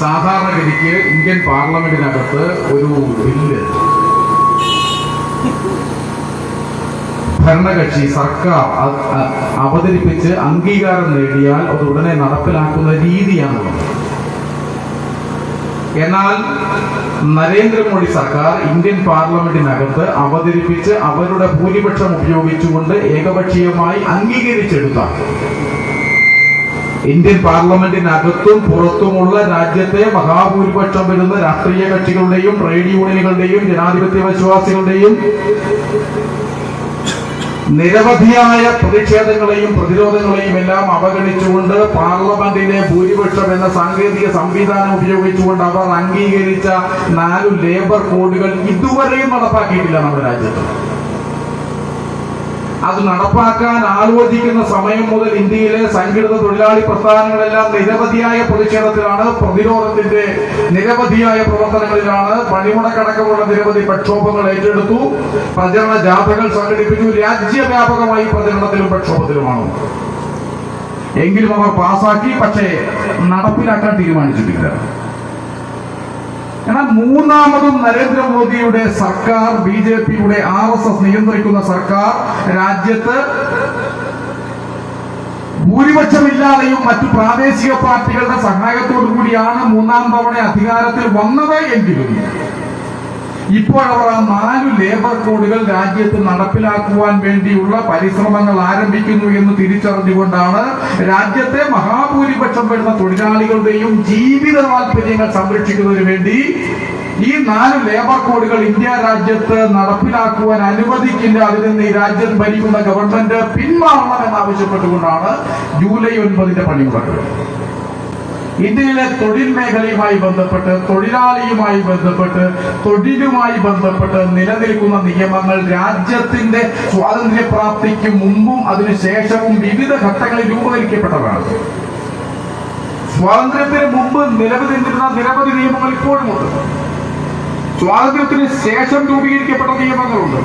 സാധാരണഗതിക്ക് ഇന്ത്യൻ പാർലമെന്റിനകത്ത് ഒരു ബില്ല് ഭരണകക്ഷി സർക്കാർ അവതരിപ്പിച്ച് അംഗീകാരം നേടിയാൽ അത് ഉടനെ നടപ്പിലാക്കുന്ന രീതിയാണുള്ളത്. എന്നാൽ നരേന്ദ്രമോദി സർക്കാർ ഇന്ത്യൻ പാർലമെന്റിനകത്ത് അവതരിപ്പിച്ച് അവരുടെ ഭൂരിപക്ഷം ഉപയോഗിച്ചുകൊണ്ട് ഏകപക്ഷീയമായി അംഗീകരിച്ചെടുത്ത ഇന്ത്യൻ പാർലമെന്റിനകത്തും പുറത്തുമുള്ള രാജ്യത്തെ മഹാഭൂരിപക്ഷം വരുന്ന രാഷ്ട്രീയ കക്ഷികളുടെയും ട്രേഡ് യൂണിയനുകളുടെയും ജനാധിപത്യ വിശ്വാസികളുടെയും നിരവധിയായ പ്രതിഷേധങ്ങളെയും പ്രതിരോധങ്ങളെയും എല്ലാം അവഗണിച്ചുകൊണ്ട് പാർലമെന്റിലെ ഭൂരിപക്ഷം എന്ന സാങ്കേതിക സംവിധാനം ഉപയോഗിച്ചുകൊണ്ട് അവർ അംഗീകരിച്ച 4 ലേബർ കോഡുകൾ ഇതുവരെയും നടപ്പാക്കിയിട്ടില്ല നമ്മുടെ രാജ്യത്ത്. അത് നടപ്പാക്കാൻ ആലോചിക്കുന്ന സമയം മുതൽ ഇന്ത്യയിലെ സംഘടിത തൊഴിലാളി പ്രസ്ഥാനങ്ങളെല്ലാം നിരവധിയായ പ്രതിഷേധത്തിലാണ്, പ്രതിരോധത്തിന്റെ നിരവധിയായ പ്രവർത്തനങ്ങളിലാണ്. പണിമുടക്കടക്കമുള്ള നിരവധി പ്രക്ഷോഭങ്ങൾ ഏറ്റെടുത്തു, പ്രചരണ ജാഥകൾ സംഘടിപ്പിച്ചു. രാജ്യവ്യാപകമായി പ്രചരണത്തിലും പ്രക്ഷോഭത്തിലുമാണ്. എങ്കിലും അവർ പാസാക്കി, പക്ഷേ നടപ്പിലാക്കാൻ തീരുമാനിച്ചിട്ടില്ല. എന്നാൽ മൂന്നാമതും നരേന്ദ്രമോദിയുടെ സർക്കാർ, BJPയുടെ RSS നിയന്ത്രിക്കുന്ന സർക്കാർ രാജ്യത്ത് ഭൂരിപക്ഷമില്ലാതെയും മറ്റു പ്രാദേശിക പാർട്ടികളുടെ സഹായത്തോടു കൂടിയാണ് മൂന്നാം തവണ അധികാരത്തിൽ വന്നത് എങ്കിലും ഇപ്പോൾ അവർ ആ 4 ലേബർ കോഡുകൾ രാജ്യത്ത് നടപ്പിലാക്കുവാൻ വേണ്ടിയുള്ള പരിശ്രമങ്ങൾ ആരംഭിക്കുന്നു എന്ന് തിരിച്ചറിഞ്ഞുകൊണ്ടാണ് രാജ്യത്തെ മഹാഭൂരിപക്ഷം വരുന്ന തൊഴിലാളികളുടെയും ജീവിത താൽപര്യങ്ങൾ സംരക്ഷിക്കുന്നതിന് വേണ്ടി ഈ 4 ലേബർ കോഡുകൾ ഇന്ത്യ രാജ്യത്ത് നടപ്പിലാക്കുവാൻ അനുവദിക്കില്ല, അതിൽ നിന്ന് ഈ രാജ്യം ഭരിക്കുന്ന ഗവൺമെന്റ് പിന്മാറണം എന്നാവശ്യപ്പെട്ടുകൊണ്ടാണ് ജൂലൈ 9 പണിമുടക്ക്. ഇന്ത്യയിലെ തൊഴിൽ മേഖലയുമായി ബന്ധപ്പെട്ട്, തൊഴിലാളിയുമായി ബന്ധപ്പെട്ട്, തൊഴിലുമായി ബന്ധപ്പെട്ട് നിലനിൽക്കുന്ന നിയമങ്ങൾ രാജ്യത്തിന്റെ സ്വാതന്ത്ര്യപ്രാപ്തിക്ക് മുമ്പും അതിനുശേഷവും വിവിധ ഘട്ടങ്ങളിൽ രൂപീകരിക്കപ്പെട്ടതാണ്. സ്വാതന്ത്ര്യത്തിന് മുമ്പ് നിലവിൽ നിന്നിരുന്ന നിരവധി നിയമങ്ങൾ ഇപ്പോഴുമുണ്ട്. സ്വാതന്ത്ര്യത്തിന് ശേഷം രൂപീകരിക്കപ്പെട്ട നിയമങ്ങളുണ്ട്.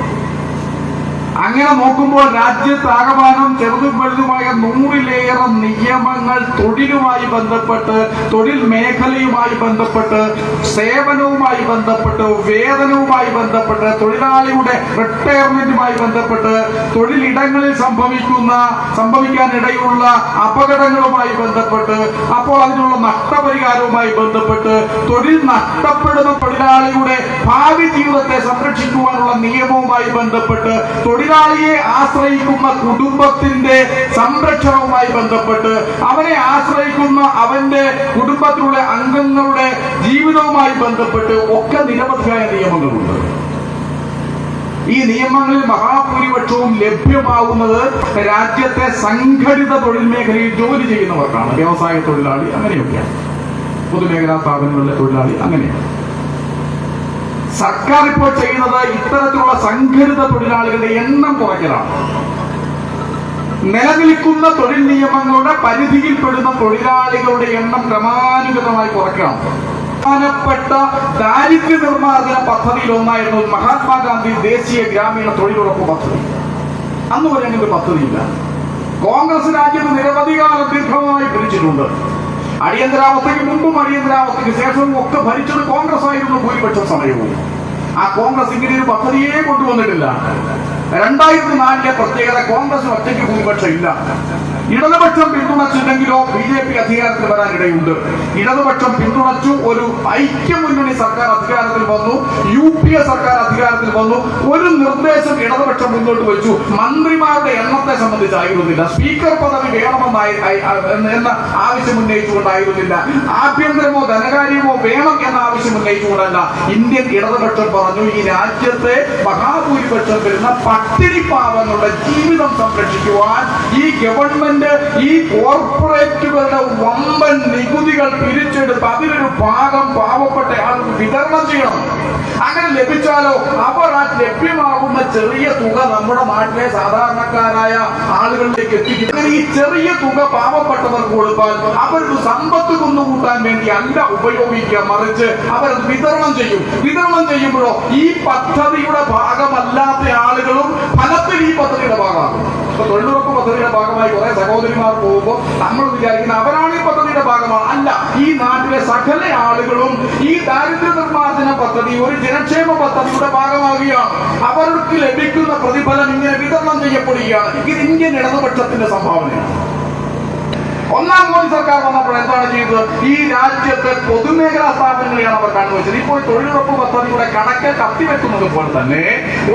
അങ്ങനെ നോക്കുമ്പോൾ രാജ്യത്താകമാനം ചെറുതും വലുതുമായ 100-ലേറെ നിയമങ്ങൾ തൊഴിലുമായി ബന്ധപ്പെട്ട്, തൊഴിൽ മേഖലയുമായി ബന്ധപ്പെട്ട്, സേവനവുമായി ബന്ധപ്പെട്ട്, വേതനവുമായി ബന്ധപ്പെട്ട്, തൊഴിലാളിയുടെ റിട്ടയർമെന്റുമായി ബന്ധപ്പെട്ട്, തൊഴിലിടങ്ങളിൽ സംഭവിക്കാനിടയുള്ള അപകടങ്ങളുമായി ബന്ധപ്പെട്ട്, അപ്പോൾ അതിനുള്ള നഷ്ടപരിഹാരവുമായി ബന്ധപ്പെട്ട്, തൊഴിൽ നഷ്ടപ്പെടുന്ന തൊഴിലാളിയുടെ ഭാവി ജീവിതത്തെ സംരക്ഷിക്കുവാനുള്ള നിയമവുമായി ബന്ധപ്പെട്ട്, തൊഴിലാളിയെ ആശ്രയിക്കുന്ന കുടുംബത്തിന്റെ സംരക്ഷണവുമായി ബന്ധപ്പെട്ട്, അവനെ ആശ്രയിക്കുന്ന അവന്റെ കുടുംബത്തിലുള്ള അംഗങ്ങളുടെ ജീവിതവുമായി ബന്ധപ്പെട്ട് ഒക്കെ നിരവധിയായ നിയമങ്ങളുണ്ട്. ഈ നിയമങ്ങളിൽ മഹാഭൂരിപക്ഷവും ലഭ്യമാവുന്നത് രാജ്യത്തെ സംഘടിത തൊഴിൽ മേഖലയിൽ ജോലി ചെയ്യുന്നവർക്കാണ്. വ്യവസായ തൊഴിലാളി അങ്ങനെയൊക്കെയാണ്, പൊതുമേഖലാ സ്ഥാപനങ്ങളിലെ തൊഴിലാളി അങ്ങനെയാണ്. സർക്കാർ ഇപ്പോൾ ചെയ്യുന്നത് ഇത്തരത്തിലുള്ള സംഘടിത തൊഴിലാളികളുടെ എണ്ണം കുറയ്ക്കലാണ്. നിലനിൽക്കുന്ന തൊഴിൽ നിയമങ്ങളുടെ പരിധിയിൽപ്പെടുന്ന തൊഴിലാളികളുടെ എണ്ണം ക്രമാനുഗതമായി കുറയ്ക്കണം. പ്രധാനപ്പെട്ട ദാരിദ്ര്യ നിർമ്മാർജ്ജന പദ്ധതിയിൽ ഒന്നായിരുന്നു മഹാത്മാഗാന്ധി ദേശീയ ഗ്രാമീണ തൊഴിലുറപ്പ് പദ്ധതി. അന്ന് വരെ അങ്ങനെ ഒരു പദ്ധതിയില്ല. കോൺഗ്രസ് രാജ്യത്ത് നിരവധി കാലം ദീർഘമായി ഭരിച്ചിട്ടുണ്ട്. അടിയന്തരാവസ്ഥയ്ക്ക് മുമ്പും അടിയന്തരാവസ്ഥയ്ക്ക് ശേഷവും ഒക്കെ ഭരിച്ചത് കോൺഗ്രസ് ആയിരുന്നു ഭൂരിപക്ഷ സമയവും. ആ കോൺഗ്രസ് ഇങ്ങനെ ഒരു പദ്ധതിയെ കൊണ്ടുവന്നിട്ടില്ല. 2004 പ്രത്യേകത, കോൺഗ്രസ് ഒറ്റയ്ക്ക് ഭൂരിപക്ഷം ഇല്ല. ഇടതുപക്ഷം പിന്തുണച്ചില്ലെങ്കിലോ BJP അധികാരത്തിൽ വരാനിടയുണ്ട്. ഇടതുപക്ഷം പിന്തുണച്ചു, ഒരു ഐക്യമുന്നണി സർക്കാർ അധികാരത്തിൽ വന്നു, UPA സർക്കാർ അധികാരത്തിൽ വന്നു. ഒരു നിർദ്ദേശം ഇടതുപക്ഷം മുന്നോട്ട് വെച്ചു. മന്ത്രിമാരുടെ എണ്ണത്തെ സംബന്ധിച്ചായിരുന്നില്ല, സ്പീക്കർ പദവി എന്ന ആവശ്യം ഉന്നയിച്ചുകൊണ്ടായിരുന്നില്ല, ആഭ്യന്തരമോ ധനകാര്യമോ വേണം എന്ന ആവശ്യം ഉന്നയിച്ചുകൊണ്ടല്ല. ഇന്ത്യൻ ഇടതുപക്ഷം പറഞ്ഞു, ഈ രാജ്യത്തെ മഹാഭൂരിപക്ഷം വരുന്ന പട്ടിണി പാവങ്ങളുടെ ജീവിതം സംരക്ഷിക്കുവാൻ ഈ ഗവൺമെന്റ് ഈ കോർപ്പറേറ്റുകളുടെ വമ്പൻ നികുതികൾ പിരിച്ചെടുത്ത് അതിലൊരു ഭാഗം പാവപ്പെട്ട ആൾക്ക് വിതരണം ചെയ്യണം. അങ്ങനെ ലഭിച്ചാലോ അവർ ആ ലഭ്യമാകുന്ന ചെറിയ തുക നമ്മുടെ നാട്ടിലെ സാധാരണക്കാരായ ആളുകളിലേക്ക് എത്തിക്കും. അങ്ങനെ ഈ ചെറിയ തുക പാവപ്പെട്ടവർക്ക് കൊടുത്താൽ അവരുടെ സമ്പത്ത് കുന്നുകൂട്ടാൻ വേണ്ടി അല്ല ഉപയോഗിക്കുക, മറിച്ച് അവരത് വിതരണം ചെയ്യും. വിതരണം ചെയ്യുമ്പോഴോ ഈ പദ്ധതിയുടെ ഭാഗമല്ലാത്ത ആളുകളും ഫലത്തിൽ ഈ പദ്ധതിയുടെ ഭാഗമാകും. ഇപ്പൊ തൊഴിലുറപ്പ് പദ്ധതിയുടെ ഭാഗമായി കുറെ സഹോദരിമാർ പോകുമ്പോൾ നമ്മൾ വിചാരിക്കുന്ന അവരാണ് ഈ പദ്ധതിയുടെ ഭാഗമാണ്. അല്ല, ഈ നാട്ടിലെ സകല ആളുകളും ഈ ദാരിദ്ര്യ നിർമ്മാർജ്ജന പദ്ധതി ഒരു ജനക്ഷേമ പദ്ധതിയുടെ ഭാഗമാവുകയാണ്. അവർക്ക് ലഭിക്കുന്ന പ്രതിഫലം ഇങ്ങനെ വിതരണം ചെയ്യപ്പെടുകയാണ്. ഇത് ഇന്ത്യൻ ഇടതുപക്ഷത്തിന്റെ സംഭാവനയാണ്. ഒന്നാം മോദി സർക്കാർ വന്നപ്പോൾ എന്താണ് ചെയ്തത്? ഈ രാജ്യത്തെ പൊതുമേഖലാ സ്ഥാപനങ്ങളെയാണ് അവർ കണ്ടുവച്ചത്. ഇപ്പോൾ തൊഴിലുറപ്പ് പദ്ധതിയുടെ കണക്ക് കത്തിവെക്കുന്നത് പോലെ തന്നെ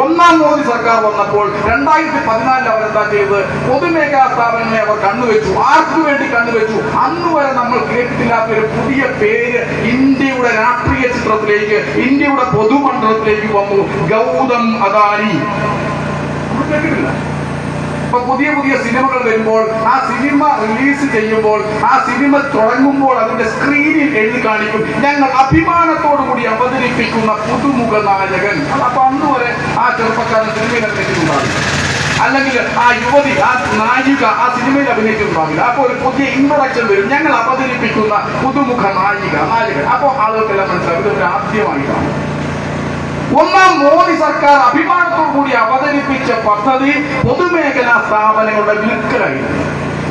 ഒന്നാം മോദി സർക്കാർ വന്നപ്പോൾ 2014 അവരെന്താ ചെയ്തത്? പൊതുമേഖലാ സ്ഥാപനങ്ങളെ അവർ കണ്ണുവെച്ചു. ആർക്കു വേണ്ടി കണ്ണുവെച്ചു? അന്ന് വരെ നമ്മൾ കേട്ടിട്ടില്ലാത്ത ഒരു പുതിയ പേര് ഇന്ത്യയുടെ രാഷ്ട്രീയ ചിത്രത്തിലേക്ക്, ഇന്ത്യയുടെ പൊതുമണ്ഡലത്തിലേക്ക് വന്നു. ഗൗതം അദാനി. കേട്ടിട്ടില്ല. ഇപ്പൊ പുതിയ പുതിയ സിനിമകൾ വരുമ്പോൾ, ആ സിനിമ റിലീസ് ചെയ്യുമ്പോൾ, ആ സിനിമ തുടങ്ങുമ്പോൾ അതിന്റെ സ്ക്രീനിൽ എഴുതി കാണിക്കും, ഞങ്ങൾ അഭിമാനത്തോടു കൂടി അവതരിപ്പിക്കുന്ന പുതുമുഖ നായകൻ. അപ്പൊ അന്ന് വരെ ആ ചെറുപ്പക്കാരൻ സിനിമയിൽ അഭിനയിച്ചിട്ടുണ്ടാവില്ല, അല്ലെങ്കിൽ ആ യുവതി, ആ നായിക ആ സിനിമയിൽ അഭിനയിച്ചിട്ടുണ്ടാവില്ല. അപ്പൊ ഒരു പുതിയ ഇൻട്രൊഡക്ഷൻ വരും, ഞങ്ങൾ അവതരിപ്പിക്കുന്ന പുതുമുഖ നായകൻ. അപ്പൊ ആളുകൾക്കെല്ലാം മനസ്സിലാവും ഇതൊരു ആദ്യമായിട്ടാണ്. ഒന്നാം മോദി സർക്കാർ അഭിമാനത്തോടു കൂടി അവതരിപ്പിച്ച പദ്ധതി പൊതുമേഖലാ സ്ഥാപനങ്ങളുടെ വിൽക്കലായിരുന്നു.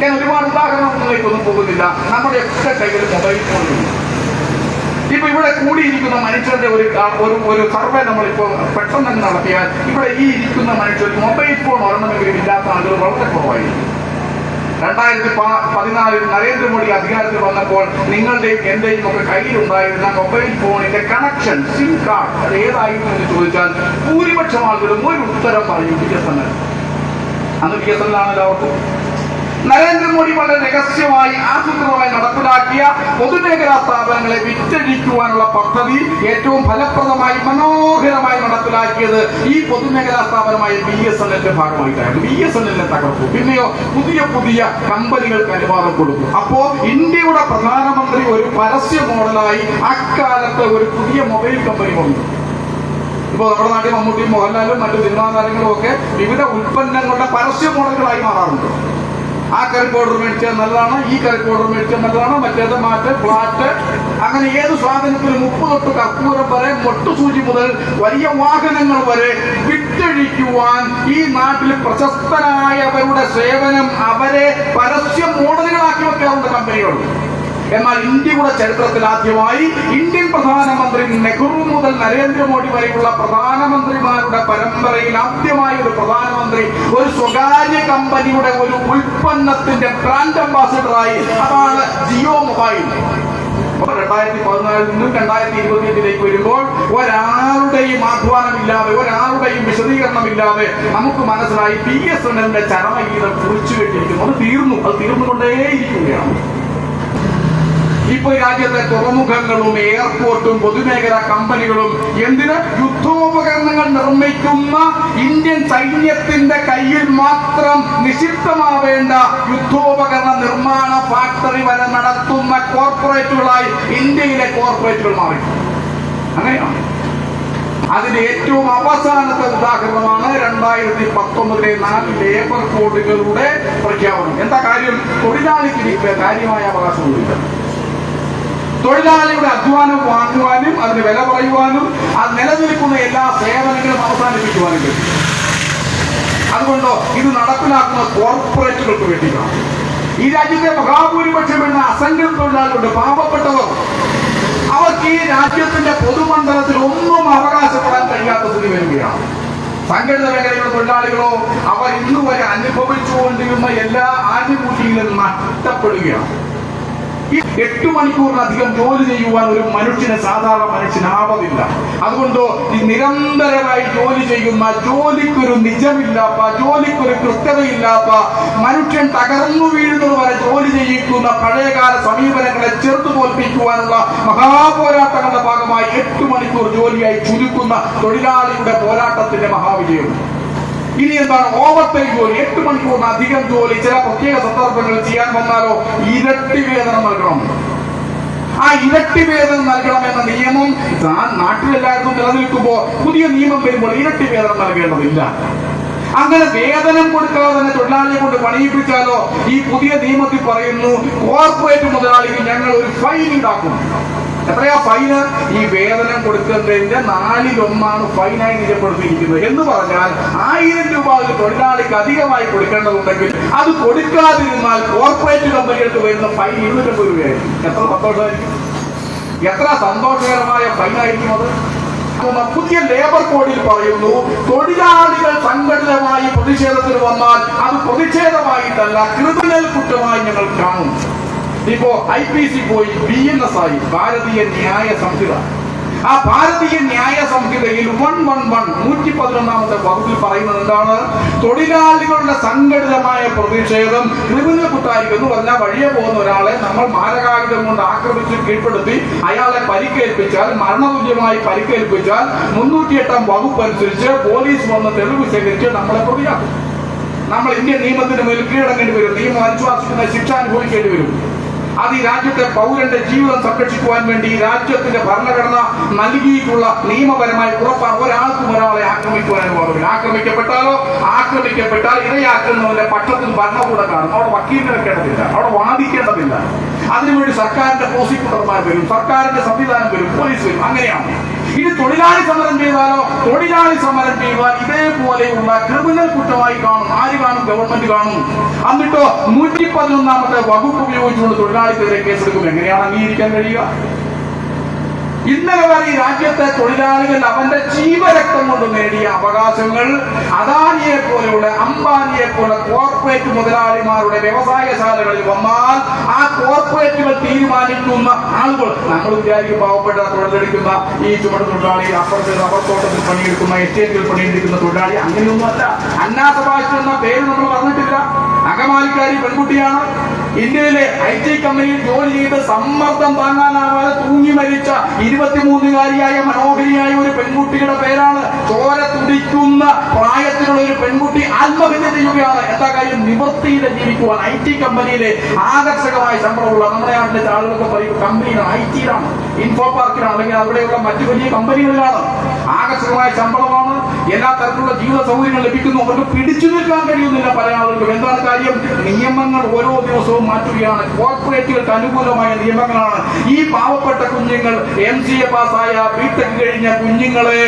ഞാൻ ഒരുപാട് ഉദാഹരണങ്ങളിലേക്കൊന്നും പോകുന്നില്ല. നമ്മുടെയൊക്കെ കയ്യിൽ മൊബൈൽ ഫോണുണ്ട്. ഇപ്പൊ ഇവിടെ കൂടിയിരിക്കുന്ന മനുഷ്യരുടെ ഒരു സർവേ നമ്മളിപ്പോൾ പെട്ടെന്ന് നടത്തിയാൽ ഇവിടെ ഈ ഇരിക്കുന്ന മനുഷ്യർ മൊബൈൽ ഫോൺ ഒരെണ്ണമെങ്കിലും ഇല്ലാത്ത ആളുകൾ വളരെ കുറവായിരിക്കും. 2014 നരേന്ദ്രമോദി അധികാരത്തിൽ വന്നപ്പോൾ നിങ്ങളുടെയും എന്റെയും ഒക്കെ കയ്യിലുണ്ടായിരുന്ന മൊബൈൽ ഫോണിന്റെ കണക്ഷൻ സിം കാർഡ് അത് ഏതായിരുന്നു എന്ന് ചോദിച്ചാൽ ഭൂരിപക്ഷം ആളുകളും ഒരു ഉത്തരം പറയും BSNL. അന്ന് BSNL ആണല്ലോ അവർക്ക്. നരേന്ദ്രമോദി വളരെ രഹസ്യമായി ആസൂത്രിതമായി നടപ്പിലാക്കിയ പൊതുമേഖലാ സ്ഥാപനങ്ങളെ വിറ്റഴിക്കുവാനുള്ള പദ്ധതി ഏറ്റവും ഫലപ്രദമായി മനോഹരമായി നടപ്പിലാക്കിയത് ഈ പൊതുമേഖലാ സ്ഥാപനമായ BSNLന്റെ ഭാഗമായിട്ടായിരുന്നു. BSNLനെ തകർത്തു. പിന്നെയോ പുതിയ പുതിയ കമ്പനികൾക്ക് അനുവാദം കൊടുത്തു. അപ്പോ ഇന്ത്യയുടെ പ്രധാനമന്ത്രി ഒരു പരസ്യ മോഡലായി അക്കാലത്ത് ഒരു പുതിയ മൊബൈൽ കമ്പനി വന്നു. ഇപ്പോൾ നമ്മുടെ നാട്ടിൽ മമ്മൂട്ടിയും മോഹൻലാലും മറ്റു സിനിമാ താരങ്ങളും ഒക്കെ വിവിധ ഉൽപ്പന്നങ്ങളുടെ പരസ്യ മോഡലുകളായി മാറാറുണ്ട്. ആ കറി പൗഡർ മേടിച്ചാൽ നല്ലതാണ്, ഈ കറി പൗഡർ മേടിച്ചാൽ നല്ലതാണ്, മറ്റേത് മാറ്റ് ഫ്ലാറ്റ്, അങ്ങനെ ഏത് സാധനത്തിലും 30 തൊട്ട് കർപ്പൂരം വരെ മൊട്ടുസൂചി മുതൽ വലിയ വാഹനങ്ങൾ വരെ വിറ്റഴിക്കുവാൻ ഈ നാട്ടിൽ പ്രശസ്തരായവരുടെ സേവനം അവരെ പരസ്യ മോഡലുകളാക്കി വെക്കാറുണ്ട് കമ്പനികളുണ്ട്. എന്നാൽ ഇന്ത്യയുടെ ചരിത്രത്തിൽ ആദ്യമായി ഇന്ത്യൻ പ്രധാനമന്ത്രി നെഹ്റു മുതൽ നരേന്ദ്രമോദി വരെയുള്ള പ്രധാനമന്ത്രിമാരുടെ പരമ്പരയിൽ ആദ്യമായി ഒരു പ്രധാനമന്ത്രി ഒരു സ്വകാര്യ കമ്പനിയുടെ ഒരു ഉൽപ്പന്നത്തിന്റെ ബ്രാൻഡ് അംബാസിഡറായി. അതാണ് ജിയോ മൊബൈൽ. 2014 നിന്നും 2025 വരുമ്പോൾ ഒരാളുടെയും ആഹ്വാനമില്ലാതെ ഒരാളുടെയും വിശദീകരണമില്ലാതെ നമുക്ക് മനസ്സിലായി BSNLന്റെ ചരമഗീതം കുറിച്ചു വെച്ചിരിക്കുന്നു. അത് തീർന്നുകൊണ്ടേയിരിക്കുകയാണ്. ഇപ്പോൾ രാജ്യത്തെ തുറമുഖങ്ങളും എയർപോർട്ടും പൊതുമേഖലാ കമ്പനികളും എന്തിന് യുദ്ധോപകരണങ്ങൾ നിർമ്മിക്കുന്ന ഇന്ത്യൻ സൈന്യത്തിന്റെ കയ്യിൽ മാത്രം നിക്ഷിപ്തമാവേണ്ട യുദ്ധോപകരണ നിർമ്മാണ ഫാക്ടറി വരെ നടത്തുന്ന കോർപ്പറേറ്റുകളായി ഇന്ത്യയിലെ കോർപ്പറേറ്റുകൾ മാറി. അങ്ങനെയാണ്. അതിന്റെ ഏറ്റവും അവസാനത്തെ ഉദാഹരണമാണ് 2019 4 ലേബർ കോഡുകളുടെ പ്രഖ്യാപനം. എന്താ കാര്യം? തൊഴിലാളിക്ക് കാര്യമായ അവകാശമൊന്നുമില്ല. തൊഴിലാളിയുടെ അധ്വാനം വാങ്ങുവാനും അതിന് വില പറയുവാനും അത് നിലനിൽക്കുന്ന എല്ലാ സേവനങ്ങളും അവസാനിപ്പിക്കുവാനും കഴിയും. അതുകൊണ്ടോ ഇത് നടപ്പിലാക്കുന്ന കോർപ്പറേറ്റുകൾക്ക് വേണ്ടിയാണ്. ഈ രാജ്യത്തെ മഹാഭൂരിപക്ഷം എന്ന അസംഖ്യം തൊഴിലാളികളുടെ പാവപ്പെട്ടവർ അവർക്ക് ഈ രാജ്യത്തിന്റെ പൊതുമണ്ഡലത്തിൽ ഒന്നും അവകാശപ്പെടാൻ കഴിയാത്ത സ്ഥിതി വരികയാണ്. സംഘടിത മേഖലയിലുള്ള തൊഴിലാളികളോ അവർ ഇന്നുവരെ അനുഭവിച്ചുകൊണ്ടിരുന്ന എല്ലാ ആനുകൂല്യങ്ങളും നഷ്ടപ്പെടുകയാണ്. ഈ 8 മണിക്കൂറിലധികം ജോലി ചെയ്യുവാൻ ഒരു മനുഷ്യന് സാധാരണ മനുഷ്യനാവതില്ല. അതുകൊണ്ടോ ഈ നിരന്തരമായി ജോലി ചെയ്യുന്ന, ജോലിക്കൊരു നിജമില്ലാത്ത, ജോലിക്കൊരു കൃത്യതയില്ലാത്ത, മനുഷ്യൻ തകർന്നു വീഴുന്നത് വരെ ജോലി ചെയ്യിക്കുന്ന പഴയകാല സമീപനങ്ങളെ ചെറുത്തു തോൽപ്പിക്കുവാനുള്ള മഹാപോരാട്ടങ്ങളുടെ ഭാഗമായി 8 മണിക്കൂർ ജോലിയായി ചുരുക്കുന്ന തൊഴിലാളിയുടെ പോരാട്ടത്തിന്റെ മഹാവിജയം. ഇനി എന്താണ്? ഓവർ ടൈം ജോലി, 8 മണിക്കൂറിന് അധികം ജോലി ചില പ്രത്യേക സന്ദർഭങ്ങളിൽ ചെയ്യാൻ വന്നാലോ ഇരട്ടി വേതനം നൽകണം. ആ ഇരട്ടി വേതനം നൽകണമെന്ന നിയമം നാട്ടിലെല്ലായിടത്തും നിലനിൽക്കുമ്പോൾ പുതിയ നിയമം വരുമ്പോൾ ഇരട്ടി വേതനം നൽകേണ്ടതില്ല. അങ്ങനെ വേതനം കൊടുക്കാതെ തന്നെ തൊഴിലാളിയെ കൊണ്ട് പണിയിപ്പിച്ചാലോ ഈ പുതിയ നിയമത്തിൽ പറയുന്നു കോർപ്പറേറ്റ് മുതലാളിക്ക് ഞങ്ങൾ ഒരു ഫൈൻ ഉണ്ടാക്കും. എത്രയാ ഫൈന്? ഈ വേതനം കൊടുക്കുന്നതിന്റെ 4/1 ഫൈനായി നിജപ്പെടുത്തിയിരിക്കുന്നത്. എന്ന് പറഞ്ഞാൽ 1000 രൂപ ഒരു തൊഴിലാളിക്ക് അധികമായി കൊടുക്കേണ്ടതുണ്ടെങ്കിൽ അത് കൊടുക്കാതിരുന്നാൽ കോർപ്പറേറ്റ് കമ്പനികൾക്ക് വരുന്ന ഫൈൻ 250 രൂപയായിരിക്കും. എത്ര സന്തോഷമായിരിക്കും! എത്ര സന്തോഷകരമായ ഫൈനായിരിക്കും അത്. പുതിയ ലേബർ കോഡിൽ പറയുന്നു തൊഴിലാളികൾ സംഘടിതമായി പ്രതിഷേധത്തിന് വന്നാൽ അത് പ്രതിഷേധമായിട്ടല്ല ക്രിമിനൽ കുറ്റമായി ഞങ്ങൾ കാണും. ഇപ്പോ IPC പോയി BNS ആയി, ഭാരതീയ ന്യായ സംഹിത. ആ ഭാരതീയ ന്യായ സംഹിതയിൽ 111 വകുപ്പിൽ പറയുന്നത് എന്താണ്? തൊഴിലാളികളുടെ സംഘടിതമായ പ്രതിഷേധം ക്രിമിനൽ കുറ്റമായിരിക്കും. എന്ന് പറഞ്ഞാൽ വഴിയെ പോകുന്ന ഒരാളെ നമ്മൾ മാരകായുധം കൊണ്ട് ആക്രമിച്ച് കീഴ്പ്പെടുത്തി അയാളെ പരിക്കേൽപ്പിച്ചാൽ, മരണതുല്യമായി പരിക്കേൽപ്പിച്ചാൽ 308 വകുപ്പ് അനുസരിച്ച് പോലീസ് വന്ന് തെളിവ് ശേഖരിച്ച് നമ്മളെ പ്രതിയാക്കും. നമ്മൾ ഇന്ത്യൻ നിയമത്തിന് മേൽ കീഴടങ്ങേണ്ടി വരും. നിയമം അനുശാസിക്കുന്ന ശിക്ഷ അനുഭവിക്കേണ്ടി വരും. അത് ഈ രാജ്യത്തെ പൗരന്റെ ജീവിതം സംരക്ഷിക്കുവാൻ വേണ്ടി ഈ രാജ്യത്തിന്റെ ഭരണഘടന നൽകിയിട്ടുള്ള നിയമപരമായ ഉറപ്പാണ്. ഒരാൾക്കും ഒരാളെ ആക്രമിക്കുവാനും പാടില്ല. ആക്രമിക്കപ്പെട്ടാൽ ഇരയാക്കുന്നവന്റെ പക്ഷത്തിൽ ഭരണകൂടം കാണും. അവിടെ വക്കീലിനെ വെക്കേണ്ടതില്ല, അവിടെ വാദിക്കേണ്ടതില്ല. അതിനുവേണ്ടി സർക്കാരിന്റെ പ്രോസിക്യൂട്ടർമാർ വരും, സർക്കാരിന്റെ സംവിധാനം വരും, പോലീസ് വരും. അങ്ങനെയാണ്. ഇനി തൊഴിലാളി സമരം ചെയ്താലോ? തൊഴിലാളി സമരം ചെയ്താൽ ഇതേപോലെയുള്ള ക്രിമിനൽ കുറ്റമായി കാണും. ആര് കാണും? ഗവൺമെന്റ് കാണും. എന്നിട്ടോ 111 വകുപ്പ് ഉപയോഗിച്ചുകൊണ്ട് തൊഴിലാളിക്കെതിരെ കേസെടുക്കും. എങ്ങനെയാണ് അംഗീകരിക്കാൻ കഴിയുക? ഇന്നലെ വരെ ഈ രാജ്യത്തെ തൊഴിലാളികൾ അവന്റെ ജീവരക്തം കൊണ്ട് നേടിയ അവകാശങ്ങൾ അദാനിയെ പോലെയുള്ള അംബാനിയെ പോലെ കോർപ്പറേറ്റ് മുതലാളിമാരുടെ വ്യവസായശാലകളിൽ വന്നാൽ ആ കോർപ്പറേറ്റുകൾ തീരുമാനിക്കുന്ന ആളുകൾ, നമ്മൾ വിചാരിക്കും പാവപ്പെട്ട തൊഴിലെടുക്കുന്ന ഈ ചുമട് തൊഴിലാളി, അപ്പുറത്തെ റബ്ബർ തോട്ടത്തിൽ പണിയെടുക്കുന്ന എസ്റ്റേറ്റുകൾ പണിയെടുക്കുന്ന തൊഴിലാളി, അങ്ങനെയൊന്നുമല്ല. അന്നാ സെബാസ്റ്റ്യൻ എന്ന പേര് നമ്മൾ പറഞ്ഞിട്ടില്ല. അങ്കമാലിക്കാരി പെൺകുട്ടിയാണ്. ഇന്ത്യയിലെ IT കമ്പനിയിൽ ജോലി ചെയ്ത് സമ്മർദ്ദം താങ്ങാനാവാതെ തൂങ്ങി മരിച്ച 23-കാരിയായ മനോഹരിയായ ഒരു പെൺകുട്ടിയുടെ പേരാണ്. ചോര തുടിക്കുന്ന പ്രായത്തിലുള്ള ഒരു പെൺകുട്ടി ആത്മഹത്യ ചെയ്യുകയാണ്. എന്താ കാര്യം? നിവൃത്തിയിലെ ജീവിക്കുവാൻ. IT കമ്പനിയിലെ ആകർഷകമായ ശമ്പളമുള്ള നമ്മുടെ നാട്ടിലെ ആളുകളൊക്കെ പറയും കമ്പനിയിലാണ്, IT-യിലാണ്, ഇൻഫോ പാർക്കിലാണ്, അല്ലെങ്കിൽ അവിടെയുള്ള മറ്റു വലിയ കമ്പനികളിലാണ്. ആകർഷകമായ ശമ്പളമാണ്, എല്ലാ തരത്തിലുള്ള ജീവിത സൗകര്യങ്ങൾ ലഭിക്കുന്നു. അവർക്ക് പിടിച്ചു നിൽക്കാൻ കഴിയുന്നില്ല പല ആളുകൾക്കും. എന്താണ് കാര്യം? നിയമങ്ങൾ ഓരോ ദിവസവും മാറ്റുകയാണ്. കോർപ്പറേറ്റുകൾക്ക് അനുകൂലമായ നിയമങ്ങളാണ്. ഈ പാവപ്പെട്ട കുഞ്ഞുങ്ങൾ, MCA പാസ്സായ BTech കഴിഞ്ഞ കുഞ്ഞുങ്ങളെ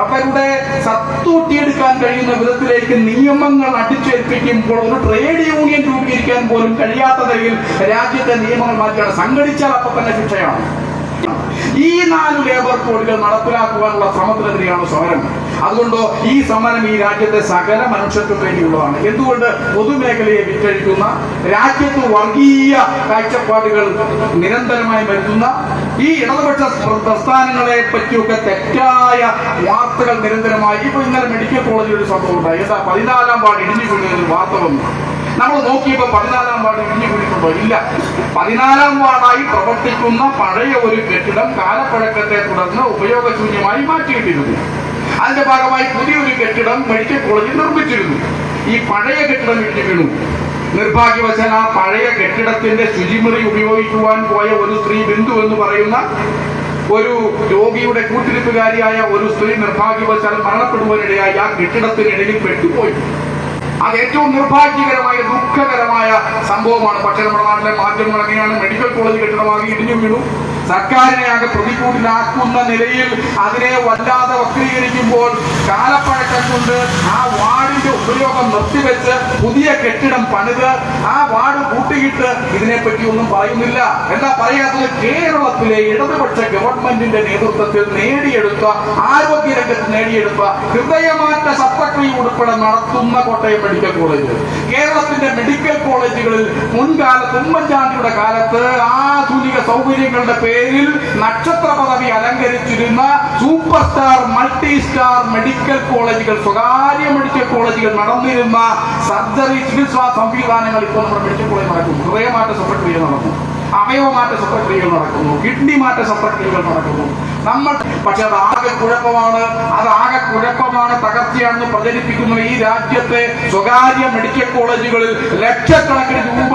അവരുടെ സത്തൂട്ടിയെടുക്കാൻ കഴിയുന്ന വിധത്തിലേക്ക് നിയമങ്ങൾ അടിച്ചേൽപ്പിക്കുമ്പോൾ ഒരു ട്രേഡ് യൂണിയൻ രൂപീകരിക്കാൻ പോലും കഴിയാത്ത നിലയിൽ രാജ്യത്തെ നിയമങ്ങൾ മാറ്റുകയാണ്. സംഘടിച്ചാൽ അപ്പൊ തന്നെ ശിക്ഷയാണ്. ഈ 4 ലേബർ കോഡുകൾ നടപ്പിലാക്കുവാനുള്ള ശ്രമത്തിനെതിരെയാണ് സമരം. അതുകൊണ്ട് ഈ സമരം ഈ രാജ്യത്തെ സകല മനുഷ്യർക്കും വേണ്ടിയുള്ളതാണ്. എന്തുകൊണ്ട്? പൊതുമേഖലയെ വിറ്റഴിക്കുന്ന, രാജ്യത്ത് വർഗീയ കാഴ്ചപ്പാടുകൾ നിരന്തരമായി വരുത്തുന്ന ഈ ഇടതുപക്ഷ പ്രസ്ഥാനങ്ങളെ പറ്റിയൊക്കെ തെറ്റായ വാർത്തകൾ നിരന്തരമായി. ഇപ്പൊ ഇന്നലെ മെഡിക്കൽ കോളേജിൽ ഒരു സംഭവം ഉണ്ടായി. എന്താ? 14-ാം വാർഡ് ഇടിഞ്ഞു വീഴുന്നൊരു വാർത്ത വന്നു. നമ്മൾ നോക്കിയപ്പോ 14-ാം വാർഡ് ഇടിഞ്ഞു വീണിട്ടുണ്ടോ? ഇല്ല. 14-ാം വാർഡായി പ്രവർത്തിക്കുന്ന പഴയ ഒരു കെട്ടിടം കാലപ്പഴക്കത്തെ തുടർന്ന് ഉപയോഗശൂന്യമായി മാറ്റിയിട്ടിരുന്നു. അതിന്റെ ഭാഗമായി പുതിയൊരു കെട്ടിടം മെഡിക്കൽ കോളേജിൽ നിർമ്മിച്ചിരുന്നു. ഈ പഴയ കെട്ടിടം ഇടിഞ്ഞു വീണു. നിർഭാഗ്യവശാൽ ആ പഴയ കെട്ടിടത്തിന്റെ ശുചിമുറി ഉപയോഗിക്കുവാൻ പോയ ഒരു സ്ത്രീ, ബിന്ദു എന്ന് പറയുന്ന ഒരു രോഗിയുടെ കൂട്ടിരിപ്പുകാരിയായ ഒരു സ്ത്രീ നിർഭാഗ്യവശാൽ മരണപ്പെടുവാനിടയായി ആ കെട്ടിടത്തിനിടയിൽ പെട്ടുപോയി. അത് ഏറ്റവും നിർഭാഗ്യകരമായ ദുഃഖകരമായ സംഭവമാണ്. പക്ഷേ നമ്മുടെ നാട്ടിലെ മാറ്റങ്ങൾ എങ്ങനെയാണ്? മെഡിക്കൽ കോളേജ് കെട്ടിടമാകി ഇടിഞ്ഞു വീണു. സർക്കാരിനെ ആകെ പ്രതികൂട്ടിലാക്കുന്ന നിലയിൽ അതിനെ വല്ലാതെ വക്രീകരിക്കുമ്പോൾ കാലപ്പഴക്കം കൊണ്ട് ആ വാർഡിന്റെ ഉപയോഗം നിർത്തിവെച്ച് പുതിയ കെട്ടിടം പണിത് ആ വാർഡ് കൂട്ടിയിട്ട് ഇതിനെപ്പറ്റി ഒന്നും പറയുന്നില്ല. എന്താ പറയാത്തത്? കേരളത്തിലെ ഇടതുപക്ഷ ഗവൺമെന്റിന്റെ നേതൃത്വത്തിൽ നേടിയെടുത്ത, ആരോഗ്യരംഗത്ത് നേടിയെടുത്ത ഹൃദയമാറ്റ ശസ്ത്രക്രിയ ഉൾപ്പെടെ നടത്തുന്ന കോട്ടയം മെഡിക്കൽ കോളേജ്, കേരളത്തിന്റെ മെഡിക്കൽ കോളേജുകളിൽ മുൻകാലത്ത് ഉമ്മൻചാണ്ടിയുടെ കാലത്ത് ആധുനിക സൗകര്യങ്ങളുടെ പേരിൽ നക്ഷത്ര പദവി അലങ്കരിച്ചിരുന്ന super star, multi star medical കോളേജുകൾ, സ്വകാര്യ മെഡിക്കൽ കോളേജുകൾ നടന്നിരുന്ന സർജറി ചികിത്സാ സംവിധാനങ്ങൾ ഇപ്പോൾ നമ്മുടെ മെഡിക്കൽ കോളേജ് നടക്കുന്നു. ഹൃദയമാറ്റ ശസ്ത്രക്രിയ നടക്കുന്നു, അവയവമാറ്റ ശസ്ത്രക്രിയകൾ നടക്കുന്നു, കിഡ്നി മാറ്റ ശസ്ത്രക്രിയകൾ നടക്കുന്നു. പക്ഷെ അതാകെ കുഴപ്പമാണ്, തകർച്ചയാണെന്ന് പ്രചരിപ്പിക്കുന്ന ഈ രാജ്യത്തെ സ്വകാര്യ മെഡിക്കൽ കോളേജുകളിൽ ലക്ഷക്കണക്കിന് രൂപ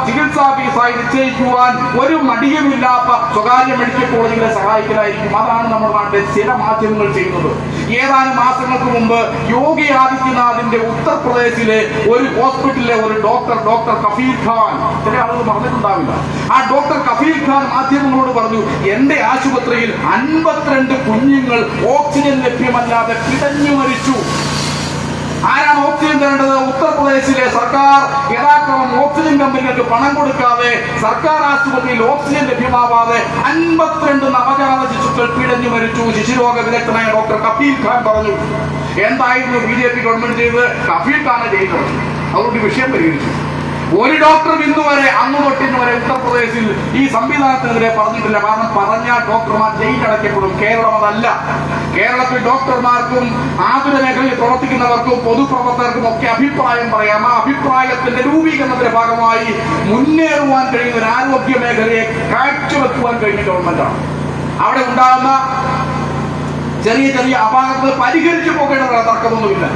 ചികിത്സാ ഫീസായി നിശ്ചയിക്കുവാൻ ഒരു മടിയുമില്ലാത്ത സ്വകാര്യ മെഡിക്കൽ കോളേജുകളെ സഹായിക്കലായിരിക്കും. അതാണ് നമ്മുടെ നാട്ടിലെ ചില മാധ്യമങ്ങൾ ചെയ്യുന്നത്. ഏതാനും മാസങ്ങൾക്ക് മുമ്പ് യോഗി ആദിത്യനാഥിന്റെ ഉത്തർപ്രദേശിലെ ഒരു ഹോസ്പിറ്റലിലെ ഒരു ഡോക്ടർ കഫീൽ ഖാൻ, ചില ആളുകൾ പറഞ്ഞിട്ടുണ്ടാവില്ല, ആ ഡോക്ടർ കഫീൽ ഖാൻ മാധ്യമങ്ങളോട് പറഞ്ഞു, എന്റെ ആശുപത്രിയിൽ 52 കുഞ്ഞുങ്ങൾ ഓക്സിജൻ ലഭ്യമല്ലാതെ പിടഞ്ഞു മരിച്ചു. ആരാണ് ഓക്സിജൻ തരേണ്ടത്? ഉത്തർപ്രദേശിലെ സർക്കാർ യഥാക്രമം ഓക്സിജൻ കമ്പനികൾക്ക് പണം കൊടുക്കാതെ സർക്കാർ ആശുപത്രിയിൽ ഓക്സിജൻ ലഭ്യമാവാതെ 52 നവജാത ശിശുക്കൾ പിടഞ്ഞു മരിച്ചു. ശിശുരോഗ വിദഗ്ധനായ ഡോക്ടർ കഫീൽ ഖാൻ പറഞ്ഞു. എന്തായിരുന്നു BJP ഗവൺമെന്റ് ചെയ്തത്? കഫീൽ ഖാനെ ചെയ്തത്. അതുകൊണ്ട് വിഷയം പരിഹരിച്ചു. ഒരു ഡോക്ടർ ഇന്നുവരെ, അന്ന് തൊട്ടിന്ന് വരെ ഉത്തർപ്രദേശിൽ ഈ സംവിധാനത്തിനെതിരെ പറഞ്ഞിട്ടില്ല. കാരണം പറഞ്ഞാൽ ഡോക്ടർമാർ ജയിലടയ്ക്കപ്പെടും. കേരളം അതല്ല. കേരളത്തിൽ ഡോക്ടർമാർക്കും ആതുര മേഖലയിൽ പ്രവർത്തിക്കുന്നവർക്കും പൊതുപ്രവർത്തകർക്കും ഒക്കെ അഭിപ്രായം പറയാം. ആ അഭിപ്രായത്തിന്റെ രൂപീകരണത്തിന്റെ ഭാഗമായി മുന്നേറുവാൻ കഴിയുന്ന ഒരു ആരോഗ്യ മേഖലയെ കാഴ്ചവെക്കുവാൻ കഴിഞ്ഞ ഗവൺമെന്റാണ്. അവിടെ ഉണ്ടാകുന്ന ചെറിയ ചെറിയ അപാകതകൾ പരിഹരിച്ചു പോകേണ്ടത് തർക്കമൊന്നുമില്ല.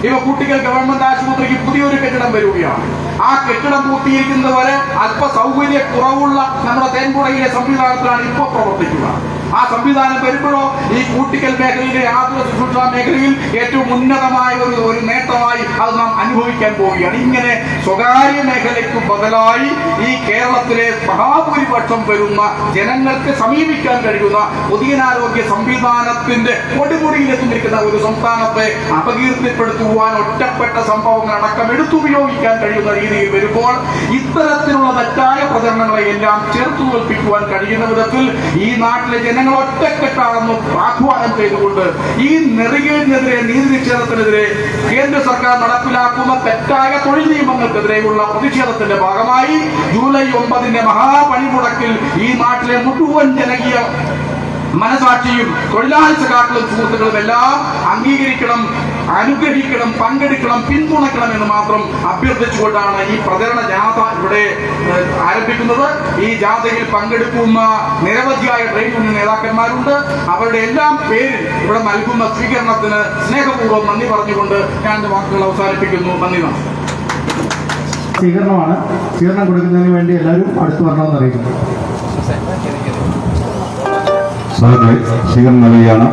ഇവ കുട്ടികൾ ഗവൺമെന്റ് ആശുപത്രിക്ക് പുതിയൊരു കെട്ടിടം വരികയാണ്. ആ കെട്ടിടം പൂർത്തീകരിക്കുന്നവരെ അല്പ സൗകര്യ കുറവുള്ള നമ്മുടെ തേൻകുടയിലെ സംവിധാനത്തിലാണ് ഇപ്പോൾ പ്രവർത്തിക്കുക. ആ സംവിധാനം വരുമ്പോഴോ ഈ കൂട്ടിക്കൽ മേഖലയിലെ ആതുര ശുശ്രൂഷ മേഖലയിൽ ഏറ്റവും ഉന്നതമായ ഒരു നേട്ടമായി അത് നാം അനുഭവിക്കാൻ പോവുകയാണ്. ഇങ്ങനെ സ്വകാര്യ മേഖലയ്ക്ക് ബദലായി ഈ കേരളത്തിലെ മഹാഭൂരിപക്ഷം വരുന്ന ജനങ്ങൾക്ക് സമീപിക്കാൻ കഴിയുന്ന പൊതുജനാരോഗ്യ സംവിധാനത്തിന്റെ കൊടുമുടിയിലെത്തിയിരിക്കുന്ന ഒരു സംസ്ഥാനത്തെ അപകീർത്തിപ്പെടുത്തുവാൻ ഒറ്റപ്പെട്ട സംഭവങ്ങൾ അടക്കം എടുത്തുപയോഗിക്കാൻ കഴിയുന്ന രീതിയിൽ വരുമ്പോൾ ഇത്തരത്തിലുള്ള തെറ്റായ പ്രചരണങ്ങളെ എല്ലാം ചേർത്ത് തോൽപ്പിക്കുവാൻ കഴിയുന്ന വിധത്തിൽ ഈ നാട്ടിലെ ജനങ്ങൾ ഒറ്റക്കെട്ടാണെന്ന് ആഹ്വാനം ചെയ്തുകൊണ്ട് ഈ നെറികേടിനെതിരെ, നീതി നിഷേധത്തിനെതിരെ, കേന്ദ്ര സർക്കാർ നടപ്പിലാക്കുന്ന തെറ്റായ തൊഴിൽ നിയമങ്ങൾക്കെതിരെയുള്ള പ്രതിഷേധത്തിന്റെ ഭാഗമായി ജൂലൈ 9 മഹാപണിമുടക്കിൽ ഈ നാട്ടിലെ മുഴുവൻ ജനകീയ മനസാക്ഷിയും തൊഴിലാളി സഖാക്കളും സുഹൃത്തുക്കളും എല്ലാം അംഗീകരിക്കണം, അനുഗ്രഹിക്കണം, പങ്കെടുക്കണം, പിന്തുണക്കണം എന്ന് മാത്രം അഭ്യർത്ഥിച്ചുകൊണ്ടാണ് ഈ പ്രചരണ ജാഥ ഇവിടെ ആരംഭിക്കുന്നത്. ഈ ജാഥയിൽ പങ്കെടുക്കുന്ന നിരവധിയായ ട്രേഡ് യൂണിയൻ നേതാക്കന്മാരുണ്ട്. അവരുടെ എല്ലാം പേരിൽ ഇവിടെ നൽകുന്ന സ്വീകരണത്തിന് സ്നേഹപൂർവ്വം നന്ദി പറഞ്ഞുകൊണ്ട് ഞാൻ എന്റെ വാക്കുകൾ അവസാനിപ്പിക്കുന്നു. നന്ദി. സ്വീകരണമാണ്. സ്വീകരണം കൊടുക്കുന്നതിന് വേണ്ടി എല്ലാവരും അടുത്ത് വരണമെന്ന് അറിയിക്കുന്നു. സ്വീകരണം നൽകുകയാണ്.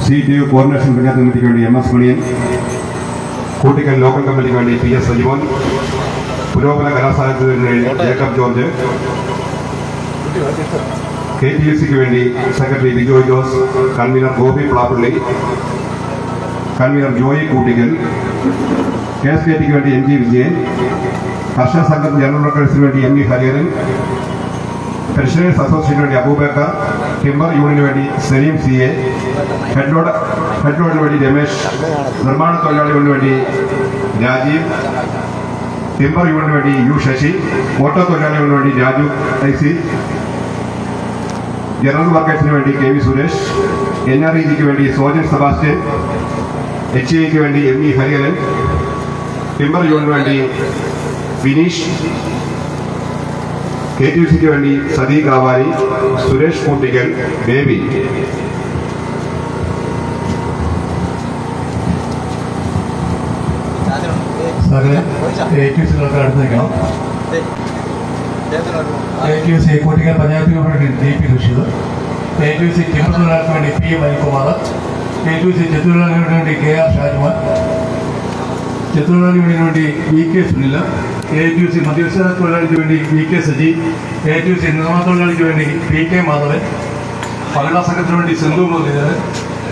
CTU കോർഡിനേഷൻ പഞ്ചായത്ത് കമ്മിറ്റിക്ക് വേണ്ടി MS മണിയൻ, കൂട്ടിക്കൽ ലോക്കൽ കമ്മിറ്റിക്ക് വേണ്ടി PS സജിമോൻ, പുരോഗമന കലാസാഹിത്യത്തിന് വേണ്ടി ജേക്കബ് ജോർജ്, KTUCക്ക് വേണ്ടി secretary Bijoy Jose, convener Gopi Plappally, convener Joy Koottickal, KSKTക്ക് വേണ്ടി MG വിജയൻ, കർഷക സംഘം ജനറൽ വർക്കേഴ്സിന് വേണ്ടി ME ഹരിഹരൻ, പെൻഷനേഴ്സ് അസോസിയേഷന് വേണ്ടി അബൂബക്കർ, ടിമ്പർ യൂണിയന് വേണ്ടി സലീം CA, ഹെഡ് ലോഡിന് വേണ്ടി രമേശ്, നിർമ്മാണ തൊഴിലാളികൾക്ക് വേണ്ടി രാജീവ്, ടിമ്പർ യൂണിയന് വേണ്ടി U ശശി, ഓട്ടോ തൊഴിലാളികൾക്ക് വേണ്ടി രാജു IC, ജനറൽ വർക്കേഴ്സിന് വേണ്ടി KV സുരേഷ്, NREGക്ക് വേണ്ടി സോജൻ സെബാസ്റ്റ്യൻ, HEക്ക് വേണ്ടി ME ഹരിഹരൻ, ടിമ്പർ യൂണിയന് വേണ്ടി വിനീഷ്, KTUCക്ക് വേണ്ടി സദീ കാവാരി, സുരേഷ് കൂട്ടിക്കൽ, ബേബി. KTUCകൾക്ക് അടുത്ത് നിൽക്കണം. KTUC കൂട്ടിക്കൽ പഞ്ചായത്ത് വേണ്ടി DP റഷീദ്, KTUC ടിമ്പർ തൊഴിലാളികൾക്ക് വേണ്ടി PM അനിൽകുമാർ, KTUC ചെത്തുതൊഴിലാളികൾക്ക് വേണ്ടി KR ഷാജുമാൻ, ചെത്തുതൊഴിലാളി യൂണിയന് വേണ്ടി VK സുനിൽ, KTUC മധ്യസ്ഥ തൊഴിലാളിക്ക് വേണ്ടി VK സജി, KTUC നിർമ്മാണ തൊഴിലാളിക്ക് വേണ്ടി PK മാധവൻ, മഹിളാ സംഘത്തിന് വേണ്ടി സിന്ധു മുരളീധരൻ,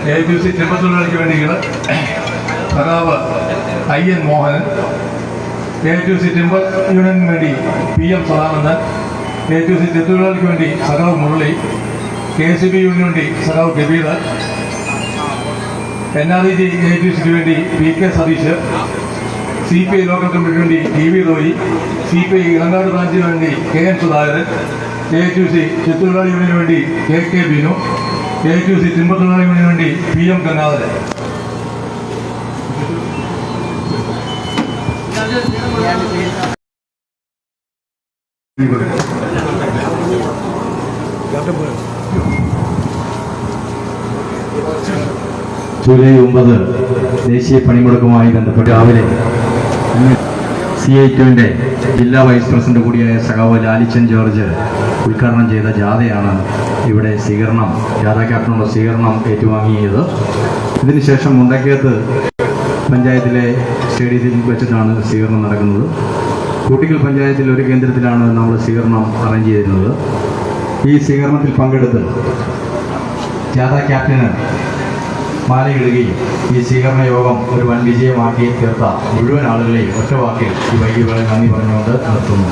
KTUC ടിമ്പർ തൊഴിലാളിക്ക് വേണ്ടി സഖാവ് IN മോഹനൻ, KTUC ടിമ്പർ യൂണിയന് വേണ്ടി PM സദാനന്ദൻ, KTUC ചെത്തുതൊഴിലാളിക്ക് വേണ്ടി സഖാവ് മുരളി, KCB യൂണിയന് വേണ്ടി സഖാവ് കബീർ, NREG KTUCക്ക് വേണ്ടി PK സതീഷ്, CPI ലോക്കൽ കമ്മിറ്റിക്ക് വേണ്ടി DV റോയി, CPI ഇളങ്കാട് ബ്രാഞ്ചിന് വേണ്ടി KN സുധാകരൻ, KTUC ചെത്തുതൊഴിലാളി യൂണിയന് വേണ്ടി KK ബിനു, KTUC ടിമ്പർ തൊഴിലാളി യൂണിയന് വേണ്ടി PM ഗംഗാധരൻ. ജൂലൈ 9 ദേശീയ പണിമുടക്കുമായി ബന്ധപ്പെട്ട് രാവിലെ CITUവിൻ്റെ ജില്ലാ വൈസ് പ്രസിഡന്റ് കൂടിയായ സഖാവ് ലാലിച്ചൻ ജോർജ് ഉദ്ഘാടനം ചെയ്ത ജാഥയാണ് ഇവിടെ ജാഥ ക്യാപ്റ്റനുള്ള സ്വീകരണം ഏറ്റുവാങ്ങിയത്. ഇതിനുശേഷം മുണ്ടക്കയത്ത് പഞ്ചായത്തിലെ സ്റ്റേഡിയത്തിൽ വെച്ചിട്ടാണ് സ്വീകരണം നടക്കുന്നത്. കൂട്ടിക്കൽ പഞ്ചായത്തിൽ ഒരു കേന്ദ്രത്തിലാണ് നമ്മൾ സ്വീകരണം അറേഞ്ച് ചെയ്തിരുന്നത്. ഈ സ്വീകരണത്തിൽ പങ്കെടുത്ത് ജാഥ ക്യാപ്റ്റന് മാലയിടുകയും ഈ സ്വീകരണ യോഗം ഒരു വൻ വിജയമാക്കി തീർത്ത മുഴുവൻ ആളുകളെയും ഒറ്റ വാക്കിൽ ഈ വൈകികളെ നന്ദി പറഞ്ഞുകൊണ്ട് നിർത്തുന്നു.